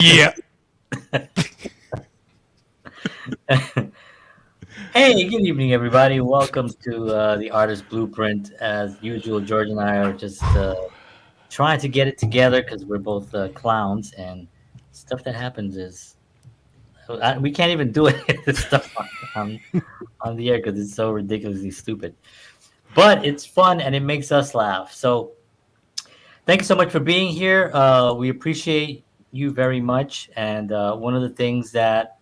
Yeah. Hey, good evening, everybody. Welcome to the Artist Blueprint. As usual, George and I are just trying to get it together because we're both clowns, and stuff that happens is we can't even do it. This stuff on the air because it's so ridiculously stupid. But it's fun and it makes us laugh. So thank you so much for being here. We appreciate you very much. And one of the things that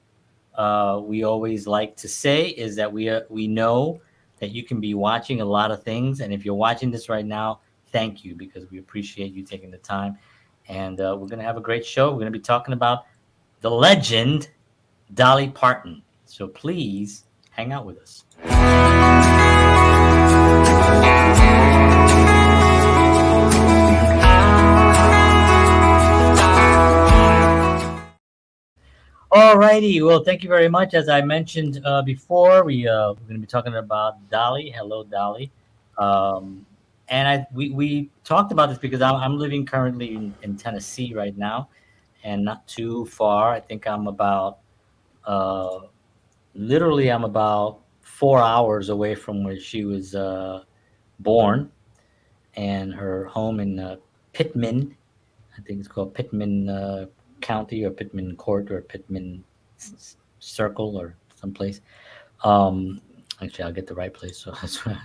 we always like to say is that we know that you can be watching a lot of things, and if you're watching this right now, thank you because we appreciate you taking the time. And we're gonna have a great show. We're gonna be talking about the legend Dolly Parton. So please hang out with us. Alrighty, well, thank you very much. As I mentioned before, we're going to be talking about Dolly. Hello, Dolly. Um, and we talked about this because I'm living currently in Tennessee right now, and not too far. I think uh, I'm about 4 hours away from where she was born, and her home in Pittman. I think it's called Pittman County or Pittman Court or Pittman Circle or someplace. Um, Actually, I'll get the right place, so that's why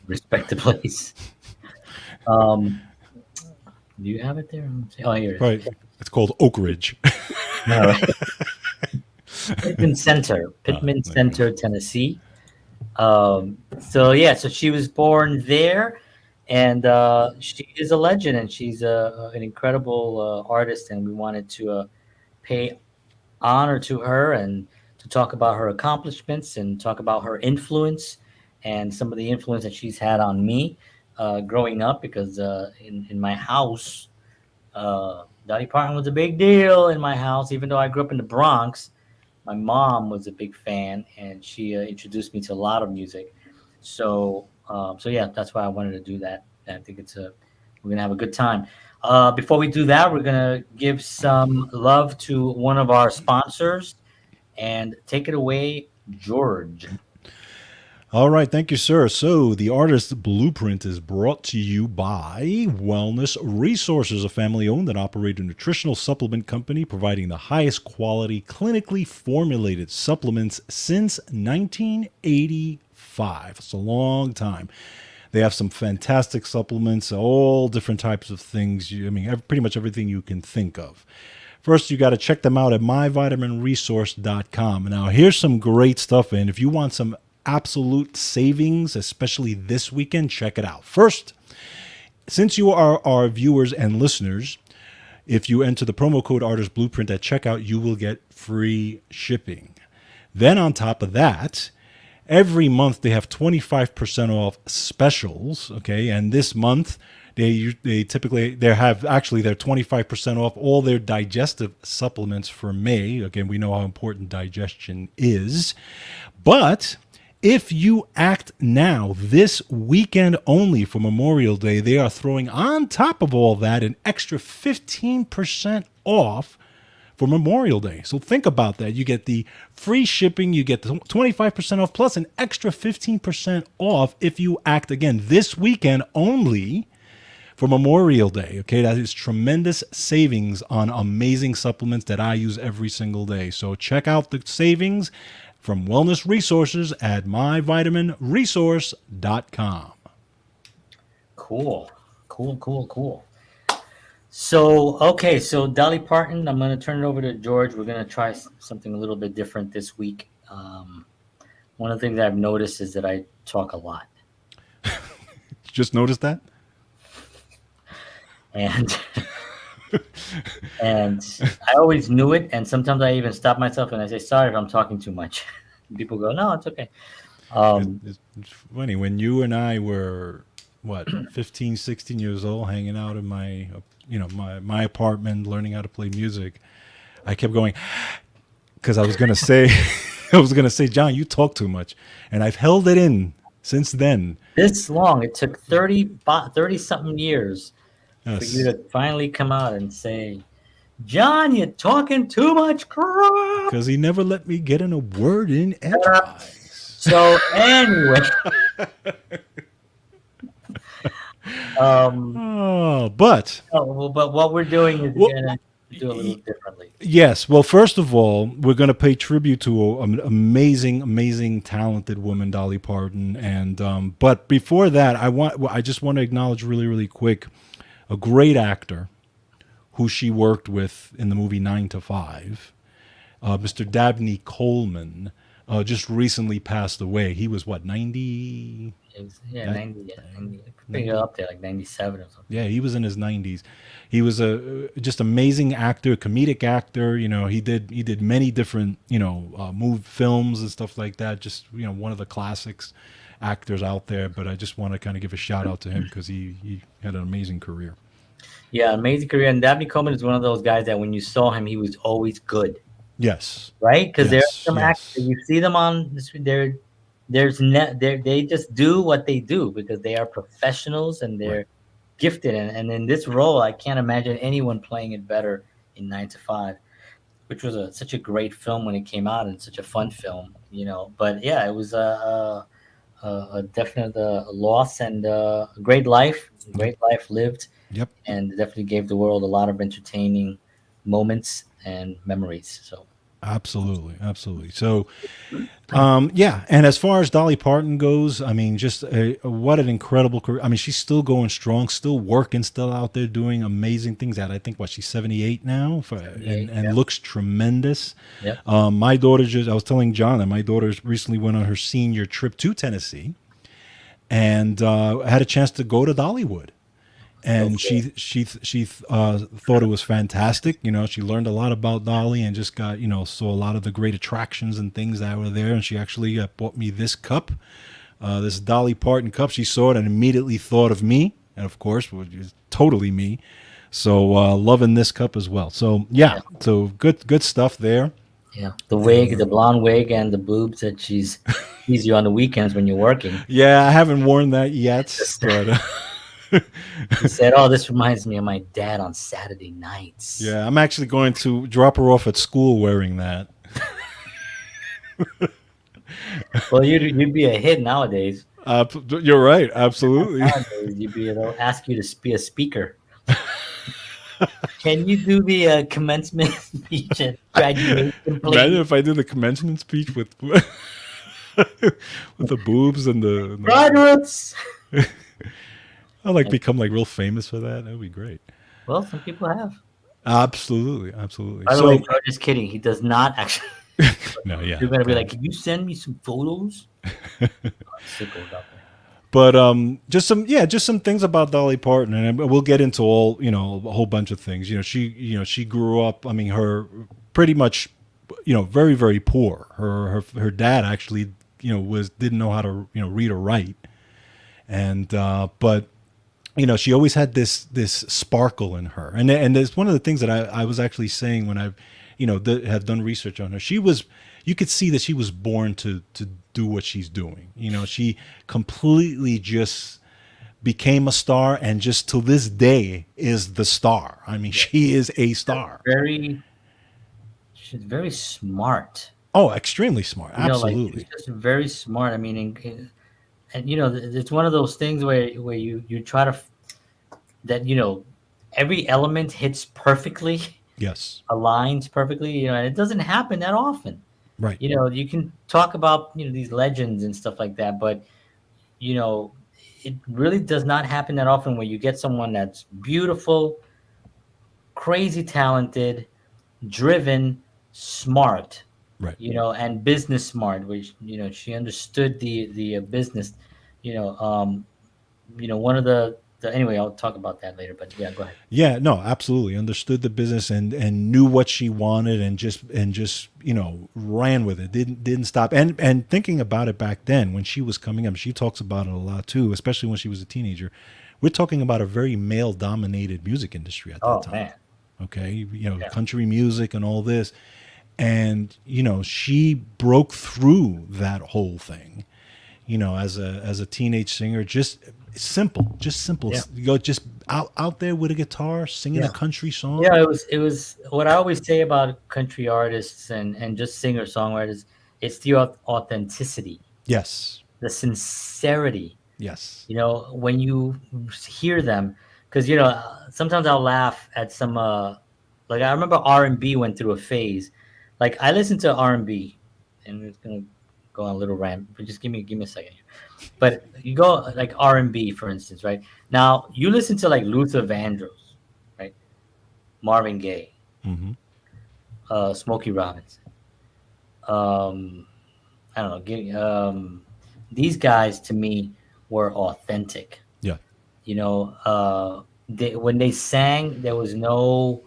respect the place. Um, do you have it there? Oh, here it Right. is. It's called Oak Ridge. All right. Pittman Center, Pittman There you go. Center, Tennessee. So yeah, so she was born there, and she is a legend, and she's an incredible artist, and we wanted to pay honor to her and to talk about her accomplishments and talk about her influence and some of the influence that she's had on me growing up because in my house, Dolly Parton was a big deal in my house. Even though I grew up in the Bronx, my mom was a big fan and she introduced me to a lot of music. So yeah, that's why I wanted to do that. I think we're gonna have a good time. Before we do that, we're gonna give some love to one of our sponsors and take it away, George. All right. Thank you, sir. So, the Artist Blueprint is brought to you by Wellness Resources, a family owned and operated nutritional supplement company providing the highest quality, clinically formulated supplements since 1985. It's a long time. They have some fantastic supplements, all different types of things. I mean, pretty much everything you can think of. First, you got to check them out at myvitaminresource.com. Now, here's some great stuff. And if you want some absolute savings, especially this weekend, check it out. First, since you are our viewers and listeners, if you enter the promo code Artist Blueprint at checkout, you will get free shipping. Then, on top of that, every month they have 25% off specials. Okay. And this month, they typically they have actually they're 25% off all their digestive supplements for May. Again, we know how important digestion is. But if you act now, this weekend only for Memorial Day, they are throwing on top of all that an extra 15% off for Memorial Day. So think about that. You get the free shipping, you get the 25% off plus an extra 15% off if you act again this weekend only for Memorial Day. Okay, that is tremendous savings on amazing supplements that I use every single day. So check out the savings from Wellness Resources at myvitaminresource.com. Cool, cool, cool, cool. So okay, so Dolly Parton, I'm gonna turn it over to George. We're gonna try something a little bit different this week. One of the things I've noticed is that I talk a lot, Just noticed that? and and I always knew it. And sometimes I even stop myself and I say, "Sorry if I'm talking too much." People go, "No, it's okay." Um, It's funny. When you and I were, what, 15, 16 years old, hanging out in my apartment, learning how to play music, I kept going, because I was going to say, John, you talk too much. And I've held it in since then. this long, it took 30 something years for you Yes. to finally come out and say, John, you're talking too much crap. Because he never let me get in a word in edgewise. So anyway, um, Oh, but but what we're doing is well, gonna do a little differently. yes. Well, first of all, we're going to pay tribute to an amazing, amazing, talented woman, Dolly Parton. And but before that, I just want to acknowledge really, really quick a great actor who she worked with in the movie 9 to 5, Mr. Dabney Coleman. Just recently passed away. He was what, 90? It was, yeah, That 90, yeah, 90. I think up there like 97 or something. Yeah, he was in his 90s. He was a just amazing actor, comedic actor. He did many different move films and stuff like that. Just one of the classics actors out there. But I just want to kind of give a shout out to him because he had an amazing career. Yeah, amazing career. And Dabney Coleman is one of those guys that when you saw him, he was always good, Yes, right? Because there are yes, some actors yes. you see them on this, they just do what they do because they are professionals and Right. they're gifted. And in this role, I can't imagine anyone playing it better in 9 to 5, which was such a great film when it came out and such a fun film. But yeah, it was a definite loss and a Yep. great life lived, Yep. and definitely gave the world a lot of entertaining moments and memories. So Absolutely, absolutely. So, yeah. And as far as Dolly Parton goes, I mean, just what an incredible career. I mean, she's still going strong, still working, still out there doing amazing things. At I think what she's 78 now, and 78, yeah, looks tremendous. yeah. My daughter I was telling John that my daughter recently went on her senior trip to Tennessee, and had a chance to go to Dollywood. So And cool. she thought it was fantastic. She learned a lot about Dolly and just got saw a lot of the great attractions and things that were there. And she actually bought me this cup, this Dolly Parton cup. She saw it and immediately thought of me, and of course, which is totally me. So loving this cup as well. So yeah, Yeah, so good stuff there. yeah. The wig, the blonde wig, and the boobs that she's sees you on the weekends when you're working. Yeah, I haven't worn that yet, Just but she said, "Oh, this reminds me of my dad on Saturday nights." yeah, I'm actually going to drop her off at school wearing that. Well, you'd be a hit nowadays. You're right, absolutely. Nowadays, they'll ask you to be a speaker. Can you do the commencement speech at graduation, Imagine please? if I did the commencement speech with with the boobs and Graduates. I'd like become like real famous for that. That'd be great. Well, some people have. Absolutely, absolutely. By the way, So George is kidding. He does not actually. no, yeah, You're gonna be God. like, "Can you send me some photos?" Sickos out there. But just some things about Dolly Parton, and we'll get into all a whole bunch of things. She grew up. I mean, her pretty much, very very poor. Her dad actually was didn't know how to read or write, and but she always had this sparkle in her, and it's one of the things that I was actually saying when I have done research on her. You could see that she was born to do what she's doing. She completely just became a star, and just till this day is the star. I mean, she is a star. Very, she's very smart. Oh, extremely smart. Like she's Absolutely. just very smart. I mean, and it's one of those things where you try to that every element hits perfectly, Yes. aligns perfectly. And it doesn't happen that often. Right. You can talk about these legends and stuff like that, but you know it really does not happen that often where you get someone that's beautiful, crazy talented, driven, smart, Right. and business smart, which she understood the business. You know, um, one of the anyway, I'll talk about that later. But yeah, go ahead. Yeah, no, absolutely. Understood the business and knew what she wanted, and just ran with it. Didn't stop. And thinking about it back then when she was coming up, she talks about it a lot too, especially when she was a teenager. We're talking about a very male dominated music industry at that Oh time. man, Okay, yeah, country music and all this. And she broke through that whole thing, as a teenage singer, just Simple, just simple. Yeah. You go just out there with a guitar, singing a Yeah. country Yeah, song. it was what I always say about country artists and just singer songwriters. It's the authenticity, Yes, the sincerity. yes, When you hear them, because sometimes I'll laugh at some. Like I remember R&B went through a phase. Like I listen to R&B, and it's gonna go on a little rant, but just give me a second here. But you go like R&B, for instance, right? Now you listen to like Luther Vandross, right? Marvin Gaye, hmm Smokey Robinson. Um, I don't know. These guys to me were authentic. yeah, When they sang, there was no.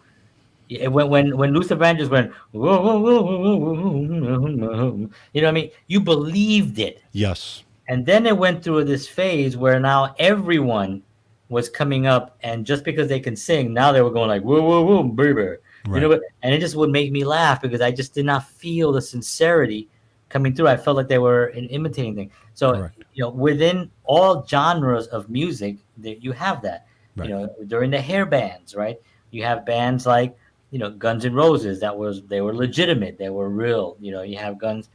When Luther Vandross went, whoa, whoa, whoa, whoa, whoa, whoa, what I mean? You believed it. yes, And then it went through this phase where now everyone was coming up, and just because they can sing, now they were going like, whoa, whoa, whoa, baby. right, And it just would make me laugh because I just did not feel the sincerity coming through. I felt like they were imitating things. So, correct, within all genres of music, you have that. right, During the hair bands, right? You have bands like, Guns N' Roses they were legitimate, they were real. You have Guns,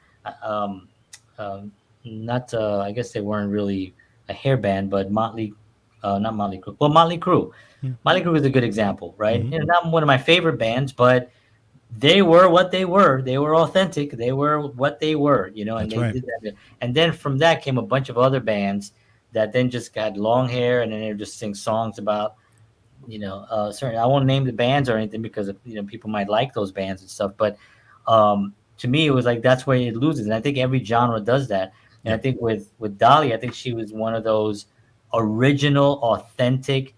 um, um, not I guess they weren't really a hair band, but not Motley Crue. Well, Motley Crue. Motley Crue is a good example, right? mm-hmm. Not one of my favorite bands, but they were what they were. They were authentic. They were what they were, and That's they right. did that. And then from that came a bunch of other bands that then just got long hair, and then they would just sing songs about, certain. I won't name the bands or anything because people might like those bands and stuff. But to me, it was like that's where it loses, and I think every genre does that. And I Yep, think with Dolly, I think she was one of those original, authentic,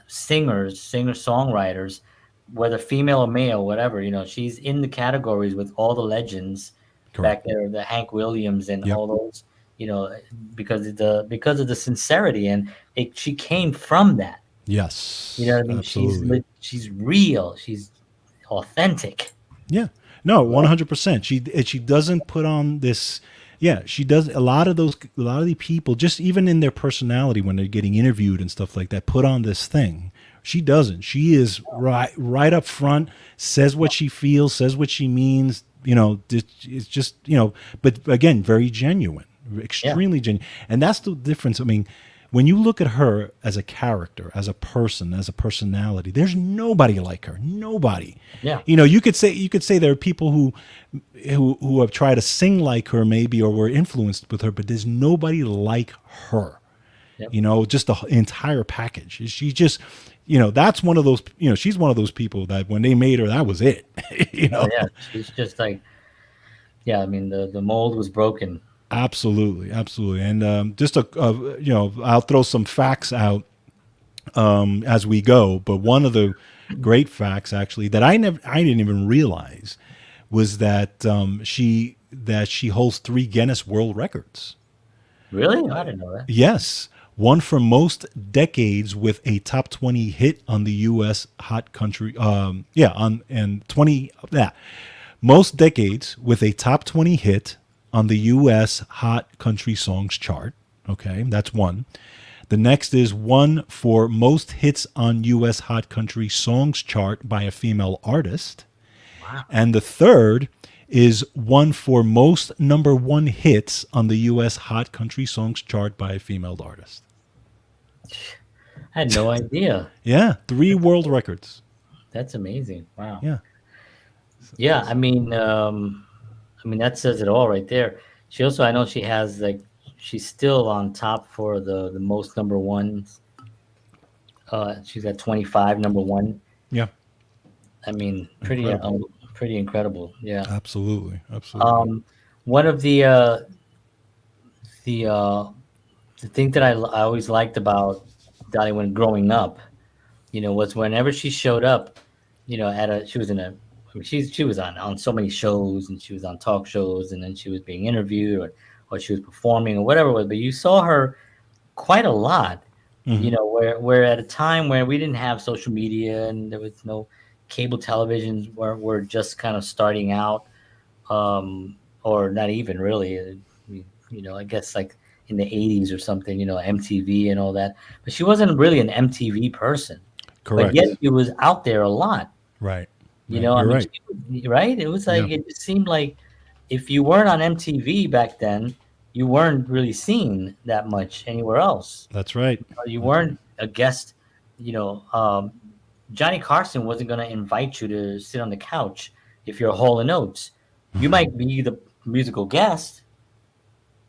singers, singer songwriters, whether female or male, whatever. She's in the categories with all the legends correct. back there, the Hank Williams and Yep, all those. You know, because of the sincerity, and she came from that. You know yes, what I mean? absolutely. She's real. She's authentic. Yeah. No, Yeah. 100%. She doesn't put on this. Yeah, she does a lot of the people just even in their personality when they're getting interviewed and stuff like that put on this thing. She doesn't. She is right up front, says what she feels, says what she means, it's just, but again, very genuine, Yeah. extremely genuine. And that's the difference. I mean, when you look at her as a character, as a person, as a personality, there's nobody like her. Nobody. Yeah. You could say there are people who have tried to sing like her maybe or were influenced with her, but there's nobody like her. Yep. Just the entire package. She just, that's one of those. She's one of those people that when they made her, that was it. you Oh know, yeah. She's just like, yeah. I mean, the mold was broken. absolutely, absolutely. And just I'll throw some facts out as we go. But one of the great facts, actually, that I didn't even realize was that she holds 3 Guinness World Records. Really? I didn't know that. Yes, one for most decades with a top 20 hit on the U.S. Hot Country. Yeah, on and 20 yeah, most decades with a top 20 hit on the U.S. Hot Country Songs chart. Okay, that's one. The next is one for most hits on U.S. Hot Country Songs chart by a female artist. Wow. And the third is one for most number one hits on the U.S. Hot Country Songs chart by a female artist. I had no idea. Yeah, 3 world records. That's amazing. Wow. Yeah, Yeah. I mean that says it all right there. She also, I know she has like, she's still on top for the most number ones. She's got 25 number one. yeah, I mean, incredible. pretty incredible. Yeah. Absolutely, absolutely. Um, One of the uh, the thing that I always liked about Dolly when growing up, was whenever she showed up, she was in a, I mean, she was on so many shows, and she was on talk shows, and then she was being interviewed, or she was performing or whatever it was. But you saw her quite a lot, hmm where at a time where we didn't have social media and there was no cable televisions, where we're just kind of starting out, or not even really. I guess like in the 80s or something, MTV and all that. But she wasn't really an MTV person. But yet Correct. she was out there a lot. Right. Right. I You're mean, right. right? It was Yeah. like it just seemed like if you weren't on MTV back then, you weren't really seen that much anywhere else. That's right. You weren't a guest. You know, Johnny Carson wasn't going to invite you to sit on the couch if you're Hall and Oates. You might be the musical guest,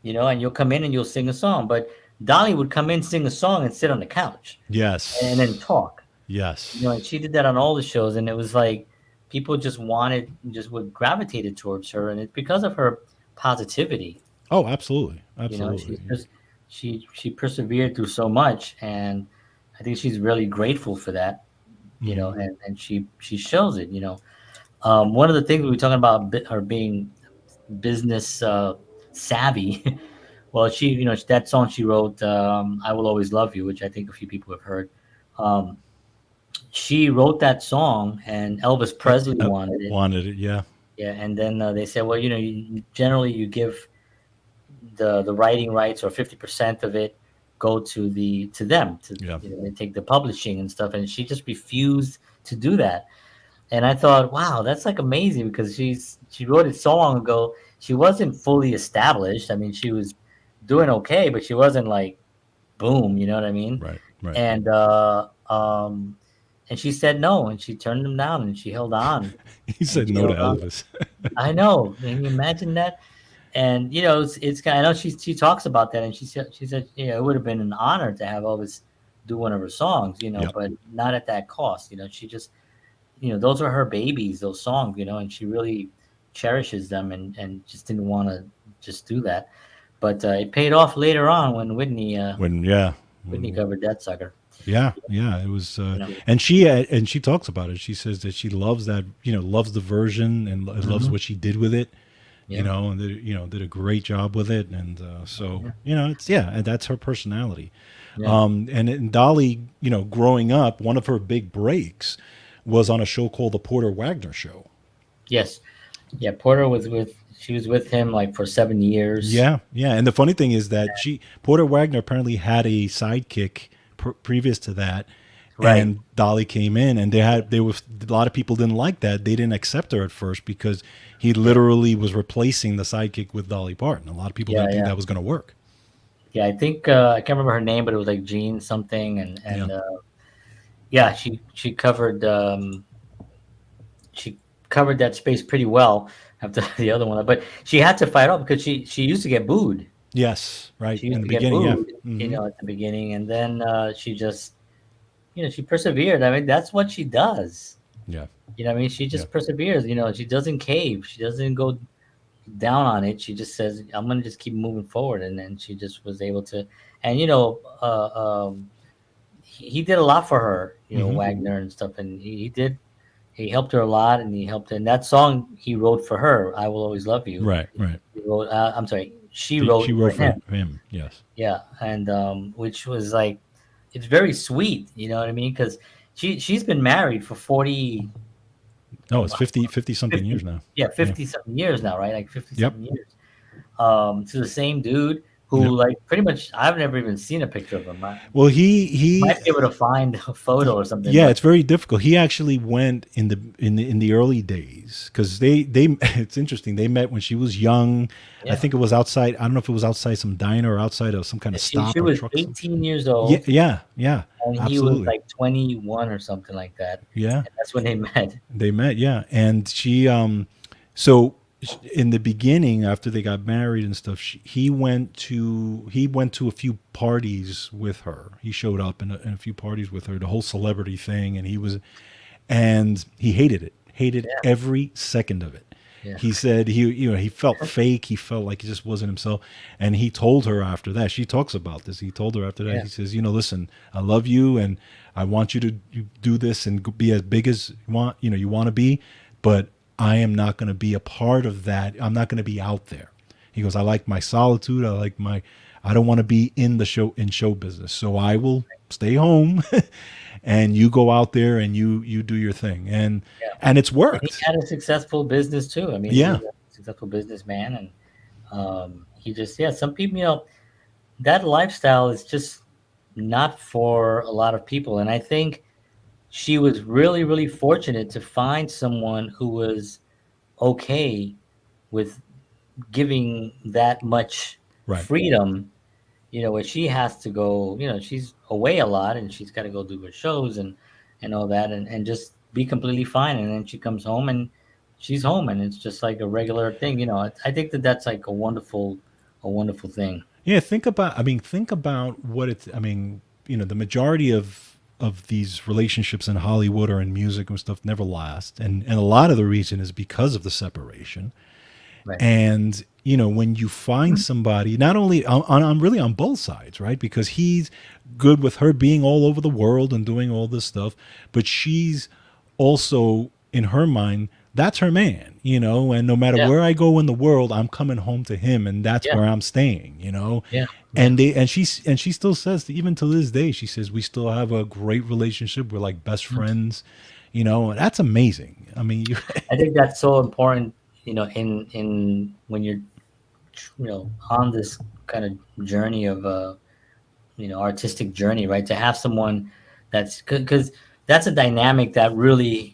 and you'll come in and you'll sing a song. But Dolly would come in, sing a song, and sit on the couch and then Yes. talk. Yes. And she did that on all the shows, and it was like people just would gravitated towards her, and it's because of her positivity. Oh, absolutely. She's Absolutely. just she persevered through so much, and I think she's really grateful for that. Hmm. And she shows it. One of the things we were talking about her being business savvy. Well, that song she wrote, "I Will Always Love You," which I think a few people have heard. Um, she wrote that song, and Elvis Presley wanted it. Wanted it. Yeah. Yeah, and then they said, well, generally you give the writing rights, or 50% of it go to them, to Yeah. they take the publishing and stuff, and she just refused to do that. And I thought, wow, that's like amazing, because she wrote it so long ago. She wasn't fully established. I mean, she was doing okay, but she wasn't like boom. You know what I mean? Right. Right. And and she said no, and she turned them down, and she held on, He and said she no to held on. Elvis. I know. Can you imagine that? And it's kind. I know she talks about that, and she said, it would have been an honor to have Elvis do one of her songs, Yep. but not at that cost. She just, those are her babies, those songs, and she really cherishes them, and just didn't want to just do that. But it paid off later on when When yeah. Whitney covered that sucker. Yeah, yeah, it was, You know. and she talks about it. She says that she loves that, loves the version and loves Hmm. what she did with it, Yeah. and did a great job with it, and so Yeah. it's and that's her personality. Yeah. And Dolly, growing up, one of her big breaks was on a show called the Porter Wagner Show. Yes. Yeah. Porter was with. She was with him like for 7 years. Yeah, yeah, and the funny thing is that Porter Wagner apparently had a sidekick previous to that, Right. and Dolly came in, and they were a lot of people didn't like that. They didn't accept her at first because he Yeah. literally was replacing the sidekick with Dolly Parton. A lot of people Yeah. didn't think Yeah. that was going to work. Yeah. I think I can't remember her name, but it was like Jean something, and Yeah, yeah, she covered she covered that space pretty well after the other one, but she had to fight off because she used to get booed. yes, right She in used the to get beginning. Yeah, booed, hmm at the beginning, and then she just she persevered. I mean, that's what she does. yeah, What I mean, she yeah, just perseveres. She doesn't cave. She doesn't go down on it. She just says, "I'm gonna just keep moving forward," and then she just was able to. And he did a lot for her. hmm Wagner and stuff, and he did. He helped her a lot, and he helped her. And that song he wrote for her, "I Will Always Love You." right, right. He wrote. I'm sorry, she She wrote for wrote for him. him. Yes, Yeah, and which was like, it's very sweet. You know what I mean? Because she's been married for 40, no, it's 50 something 50, years now. yeah, Yeah, 50 something years now, right? Like 50 yep, something years. To the same dude yep. who, like, pretty much, I've never even seen a picture of him. I Well, he might be able to find a photo or something, yeah, but it's very difficult. He actually went in the early days because they it's interesting. They met when she was young. I yeah. think it was outside. I don't know if it was outside some diner or outside of some kind of She stop or was truck. 18 years Yeah, old, yeah, yeah, and he was absolutely. like 21 or something like that. Yeah, And that's when they met. they met. Yeah, and so in the beginning, after they got married and stuff, he went to a few parties with her. He showed up in a few parties with her, the whole celebrity thing, and he hated it, hated Yeah, every second of it. yeah, He said he felt fake. He felt like he just wasn't himself. And he told her after that. She talks about this. He told her after that. yeah, He says, listen, I love you, and I want you to do this and be as big as you want to be, but I am not going to be a part of that. I'm not going to be out there. He goes, I like my solitude. I don't want to be in show business. So I will stay home and you go out there and you do your thing. And yeah. it's And he worked. had a successful business too. I mean, he Yeah. was a successful businessman, and he just, yeah. Some people, that lifestyle is just not for a lot of people. And I think she was really, really fortunate to find someone who was okay with giving that much Right. freedom, where she has to go, she's away a lot and she's got to go do her shows and all that, and just be completely fine. And then she comes home and she's home and it's just like a regular thing. I think that that's like a wonderful thing. Yeah, think about what it's, the majority of these relationships in Hollywood or in music and stuff never last. And a lot of the reason is because of the separation. Right. And when you find somebody, not only on really on both sides, right? Because he's good with her being all over the world and doing all this stuff, but she's also in her mind, that's her man, and no matter Yeah. where I go in the world, I'm coming home to him, and that's Yeah. where I'm staying. Yeah. Yeah. And she still says, even to this day, she says we still have a great relationship. We're like best friends, and that's amazing. I mean, you, I think that's so important, in when you're, on this kind of journey of artistic journey, right? To have someone that's because that's a dynamic that really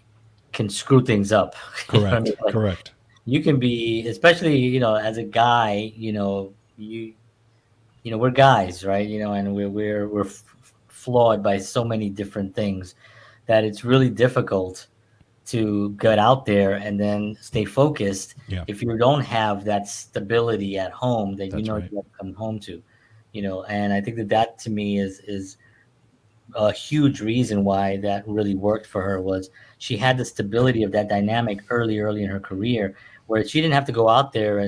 can screw things up. You know what I mean? correct, Like correct, you can be, especially as a guy, we're guys, right? And flawed by so many different things that it's really difficult to get out there and then stay focused yeah, if you don't have that stability at home that that's you right. have to come home to. And I think that that to me is a huge reason why that really worked for her. Was she had the stability of that dynamic early in her career, where she didn't have to go out there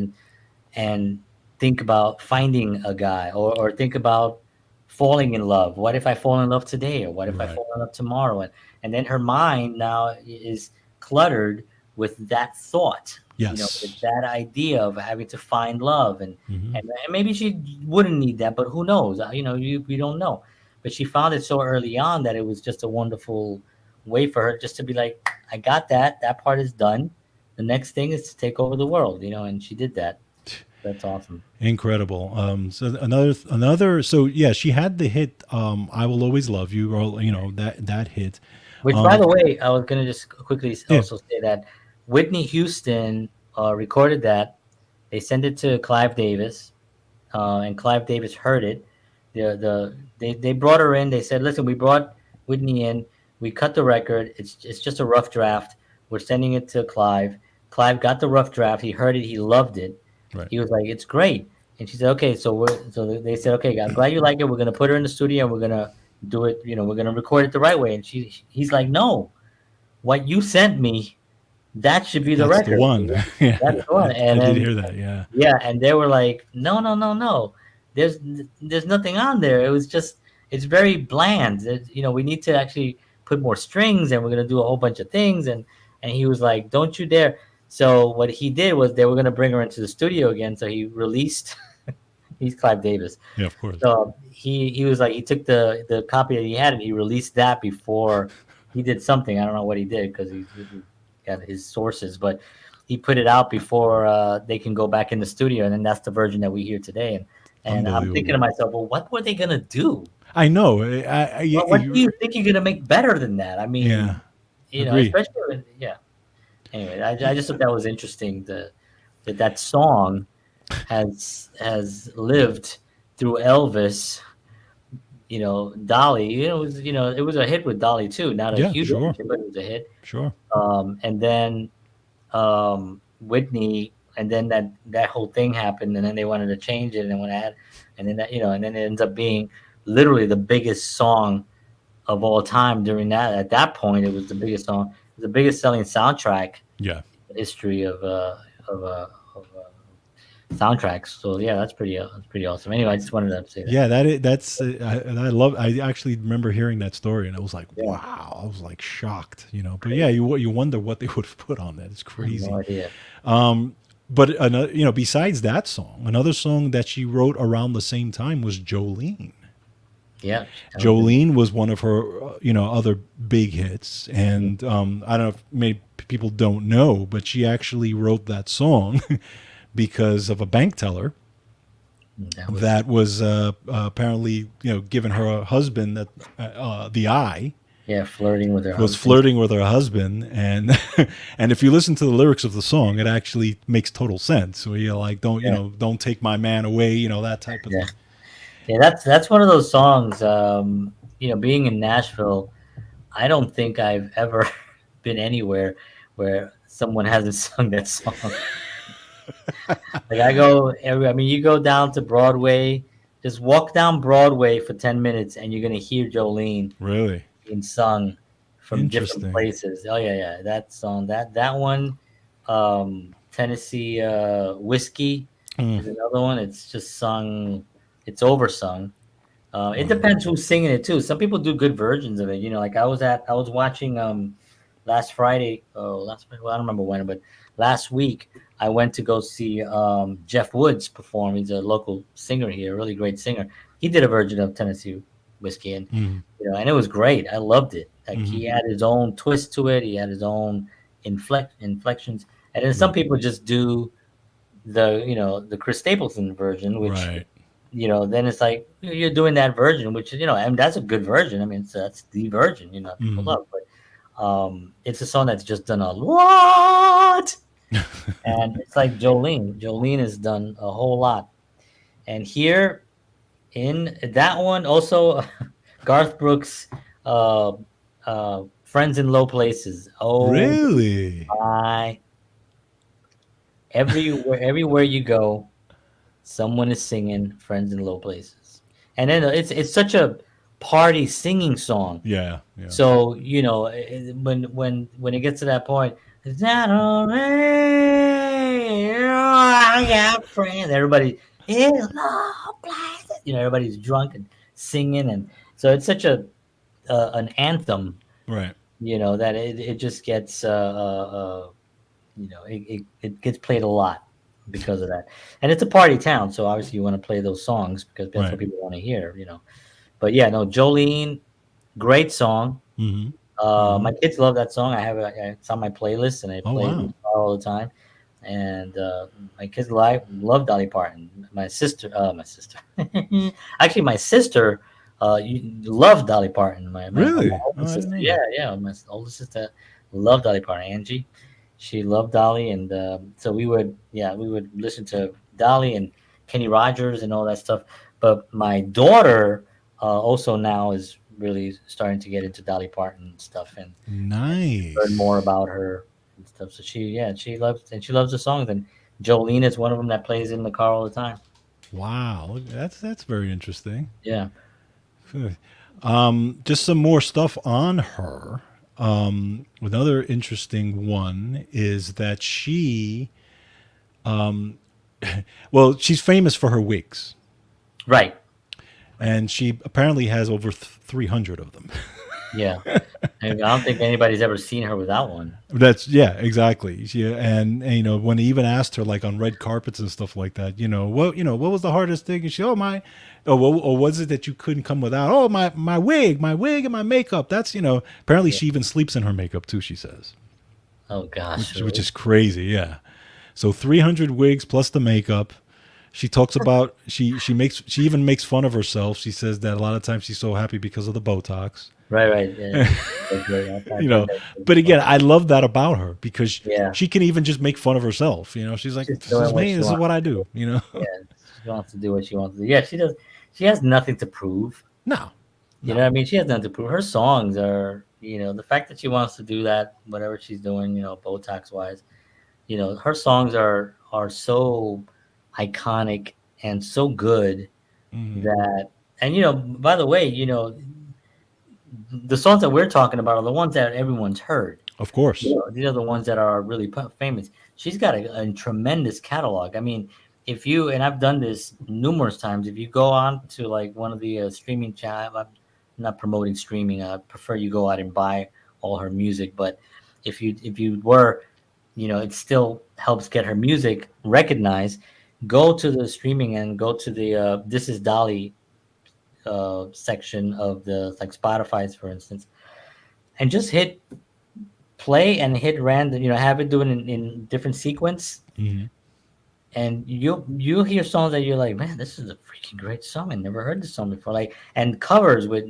and think about finding a guy, or think about falling in love. What if I fall in love today, or what if I Right. fall in love tomorrow? And then her mind now is cluttered with that thought, with Yes. that idea of having to find love. and Hmm. and, and maybe she wouldn't need that, but who knows? We don't know. But she found it so early on that it was just a wonderful way for her just to be like, I got that part is done. The next thing is to take over the world, and she did that. That's awesome. Incredible. So another. So yeah, she had the hit. "I Will Always Love You," or that hit. Which, by Um, the way, I was gonna just quickly yeah. also say that Whitney Houston recorded that. They sent it to Clive Davis, and Clive Davis heard it. They brought her in. They said, "Listen, we brought Whitney in. We cut the record. It's just a rough draft. We're sending it to Clive." Clive got the rough draft. He heard it. He loved it. Right. He was like, "It's great." And she said, "Okay." So they said, "Okay, I'm glad you like it. We're gonna put her in the studio and we're gonna do it. We're gonna record it the right way." And he's like, "No, what you sent me, that should be the That's the record. one. Yeah, That's the one." I And did then hear that. Yeah. yeah, and they were like, "No, no, no, no. There's there's nothing on there. It was just it's very bland. We need to actually put more strings, and we're gonna do a whole bunch of things." And he was like, "Don't you dare." So what he did was they were gonna bring her into the studio again. So he released. He's Clive Davis. Yeah. Of course. So he was like, he took the copy that he had and he released that before he did something. I don't know what he did because he got his sources, but he put it out before they can go back in the studio, and then that's the version that we hear today. And I'm thinking to Unbelievable. myself, well, what were they gonna do? I know. What do you think you're gonna make better than that? I Yeah. mean, Agree. especially yeah. Anyway, I just thought that was interesting. That song has lived through Elvis. Dolly. It was a hit with Dolly too. Not a Yeah. huge Sure. hit, but it was a hit. Sure. And then Whitney, and then that whole thing happened, and then they wanted to change it, and then want to add, and then and then it ends up being literally the biggest song of all time during that. At that point, it was the biggest song, it was the biggest selling soundtrack Yeah. in the history of soundtracks. So yeah, that's pretty awesome. Anyway, I just wanted to say that. Yeah. That's. I love. I actually remember hearing that story, and I was like, Yeah, wow. I was like shocked. But yeah, you wonder what they would have put on that. It's I have no crazy. idea. But another, besides that song, another song that she wrote around the same time was Jolene. Yeah, Jolene was one of her, other big hits, and I don't know if maybe people don't know, but she actually wrote that song because of a bank teller That was that was apparently giving her husband that the eye, yeah, flirting with her was husband. flirting with her husband, and and if you listen to the lyrics of the song, it actually makes total sense. So you're like, Yeah, don't take my man away, that type of yeah, thing. yeah. That's one of those songs. Being in Nashville, I don't think I've ever been anywhere where someone hasn't sung that song. Like I go every, I mean, you go down to Broadway, just walk down Broadway for 10 minutes, and you're gonna hear Jolene Really being sung from different interesting. places. Oh yeah, yeah, that song, that one, Tennessee Whiskey Mm, is another one. It's just sung, it's oversung. It wow. depends who's singing it too. Some people do good versions of it. Like I was watching last Friday. Oh, last Friday. Well, I don't remember when, but last week I went to go see Jeff Woods perform. He's a local singer here, a really great singer. He did a version of Tennessee Whiskey, and Mm, and it was great. I loved it. Like mm, he had his own twist to it. He had his own inflections, and then some right, people just do the Chris Stapleton version, which right. then it's like you're doing that version, which and that's a good version. I mean, that's the version people Mm. love. But it's a song that's just done a lot, and it's like Jolene. Jolene has done a whole lot, and here in that one also, Garth Brooks, uh, "Friends in Low Places." Oh Really? my! Everywhere you go, someone is singing "Friends in Low Places," and then it's such a party singing song. Yeah, yeah. So when it gets to that point, is that alright? I got friends. Everybody in low places. Everybody's drunk and singing, and so it's such an anthem. Right, That it just gets it gets played a lot because of that. And it's a party town, so obviously you want to play those songs because that's right. what people want to hear. But yeah, no, Jolene, great song. Hmm. Hmm. My kids love that song. It's on my playlist, and I Oh play it in wow. the car all the time. And my kids love Dolly Parton. My sister, actually, my sister loved Dolly Parton. My Really? older Oh, I didn't sister, know yeah, that. yeah, my older sister loved Dolly Parton. Angie, she loved Dolly, and so we would listen to Dolly and Kenny Rogers and all that stuff. But my daughter also now is really starting to get into Dolly Parton and stuff, and learn more Nice. about her and stuff. So she loves the songs, and Jolene is one of them that plays in the car all the time. Wow, that's very interesting. Yeah, Just some more stuff on her. Another interesting one is that well, she's famous for her wigs, right. and she apparently has over 300 of them. Yeah, I don't think anybody's ever seen her without one. That's yeah, exactly. And when he even asked her like on red carpets and stuff like that, what was the hardest thing? And she, oh my, or was it that you couldn't come without? Oh my wig and my makeup. That's apparently Yeah. she even sleeps in her makeup too. She says, Oh gosh, which really? is crazy. Yeah. So 300 wigs plus the makeup. She talks about she even makes fun of herself. She says that a lot of times she's so happy because of the Botox. Right, right. Yeah, that's great. I've you heard know that but before. again, I love that about her because Yeah, she can even just make fun of herself. She's like, she's this doing is what me, she this is wants what I to do. do. Yeah, she wants to do what she wants to do. Yeah, she does. She has nothing to prove. No, You no. know what I mean? She has nothing to prove. Her songs are, the fact that she wants to do that, whatever she's doing, Botox wise, her songs are so iconic and so good Hmm. that, and by the way, the songs that we're talking about are the ones that everyone's heard. Of course. These are the ones that are really famous. She's got a tremendous catalog. I mean, if you and I've done this numerous times. If you go on to like one of the streaming channels, I'm not promoting streaming. I prefer you go out and buy all her music. But if you were, it still helps get her music recognized. Go to the streaming and go to the This Is Dolly section of the like Spotify's, for instance, and just hit play and hit random, have it do it in different sequence, Hmm. and you'll hear songs that you're like, man, this is a freaking great song. I never heard this song before. Like, and covers with,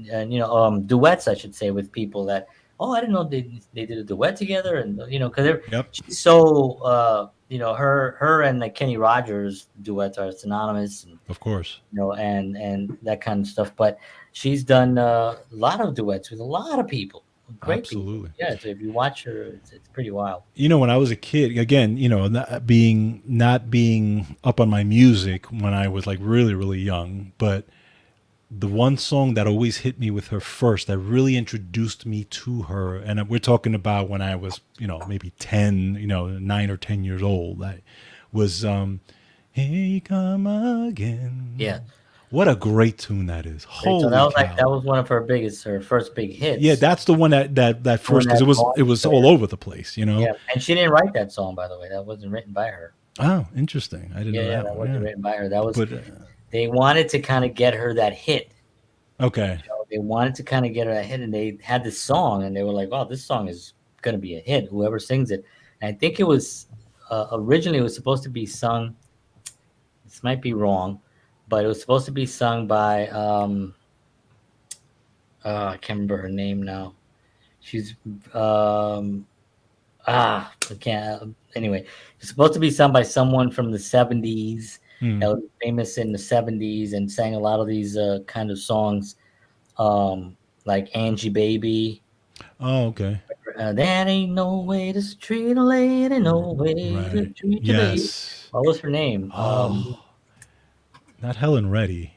duets, I should say, with people that, oh, I didn't know they did a duet together, and because Yep. she's so her and like Kenny Rogers duets are synonymous, and Of course. and that kind of stuff. But she's done a lot of duets with a lot of people, great people. Absolutely. Yeah, so if you watch her, it's pretty wild. When I was a kid, again, not being up on my music when I was like really really young, but the one song that always hit me with her first, that really introduced me to her, and we're talking about when I was, maybe 10, 9 or 10 years old, I was "Here You Come Again." Yeah. What a great tune that is. Great. So that Holy was like that cow. was one of her first big Yeah, hits. that's the one that The one first, because that it launched was all her. over the place. Yeah, and she didn't write that song, by the way. That wasn't written by her. Oh, interesting. I didn't Yeah, know yeah, that that one. wasn't Yeah. written by her. That was But they wanted to kind of get her that hit. okay. They wanted to kind of get her that hit, and they had this song, and they were like, "Oh, this song is gonna be a hit. Whoever sings it." And I think it was originally it was supposed to be sung. This might be wrong, but it was supposed to be sung by I can't remember her name now. She's I can't. Anyway, it's supposed to be sung by someone from the '70s Hmm. that was famous in the '70s and sang a lot of these kind of songs, like Angie Baby. Oh, okay. That ain't no way to treat a lady, no way to Right. treat your baby. Yes. What was her name? Oh, not Helen Reddy.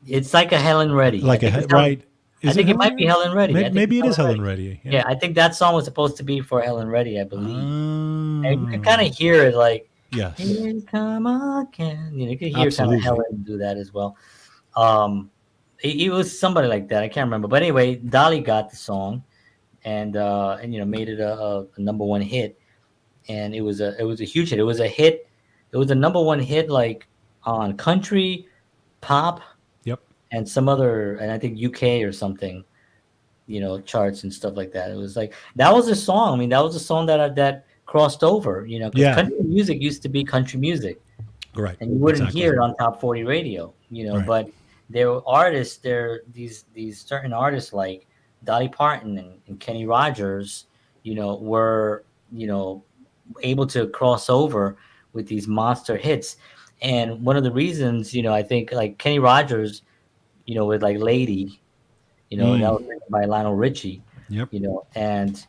It's like a Helen Reddy. I Like think it's Helen. right? I Is it think it Helen might be Reddy? Helen Reddy. I Maybe, think it's maybe it is Helen Helen Reddy. Reddy. Yeah. Yeah, I think that song was supposed to be for Helen Reddy, I believe. And you can kind Oh, of hear it like, "Here yes. you come again." You can hear kind of Absolutely. Helen do that as well. Um, it was somebody like that. I can't remember. But anyway, Dolly got the song and made it a number one hit, and it was a huge hit. It was a hit. It was a number one hit like on country, pop, Yep. and some other, and I think UK or something, charts and stuff like that. It was like that was a song. I mean, that was a song that crossed over, because Yeah. country music used to be country music, Right. and you wouldn't Exactly. hear it on top 40 radio, Right. but there were artists there, these certain artists like Dolly Parton and Kenny Rogers, were able to cross over with these monster hits. And one of the reasons, I think like Kenny Rogers, with like Lady, that was Mm. written by Lionel Richie, Yep. and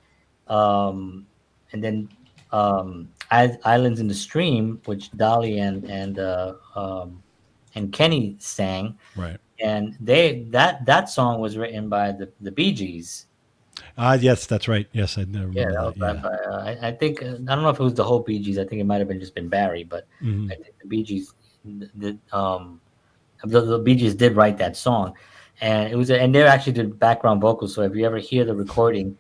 um, and then Islands in the Stream, which Dolly and Kenny sang, Right. and that song was written by the Bee Gees. Ah, yes, that's right. Yes, I Yeah, remember that was that. Yeah. I think I don't know if it was the whole Bee Gees. I think it might have been just been Barry, but Hmm. I think the Bee Gees, the Bee Gees did write that song, and and they actually did background vocals. So if you ever hear the recording,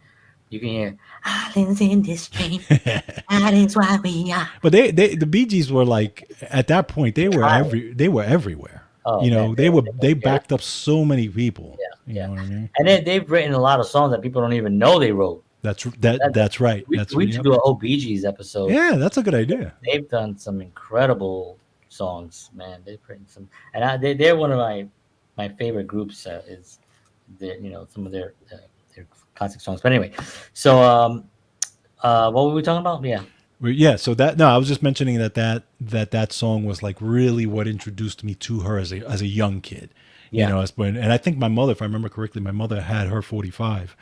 you can hear "Islands in this Stream." That is why we are. But the Bee Gees were like, at that point, they were everywhere. Oh man, They they're- backed up so many people. yeah, You yeah, know what I mean? and they've written a lot of songs that people don't even know they wrote. That, That's right. That's we should yep. do a whole Bee Gees episode. Yeah, that's a good idea. They've done some incredible songs, man. They've written some, and they're one of my favorite groups. Is some of their classic songs. But anyway, so what were we talking about? Yeah, Yeah, so that no, I was just mentioning that song was like really what introduced me to her as a young kid. yeah, And I think my mother, if I remember correctly, my mother had her 45,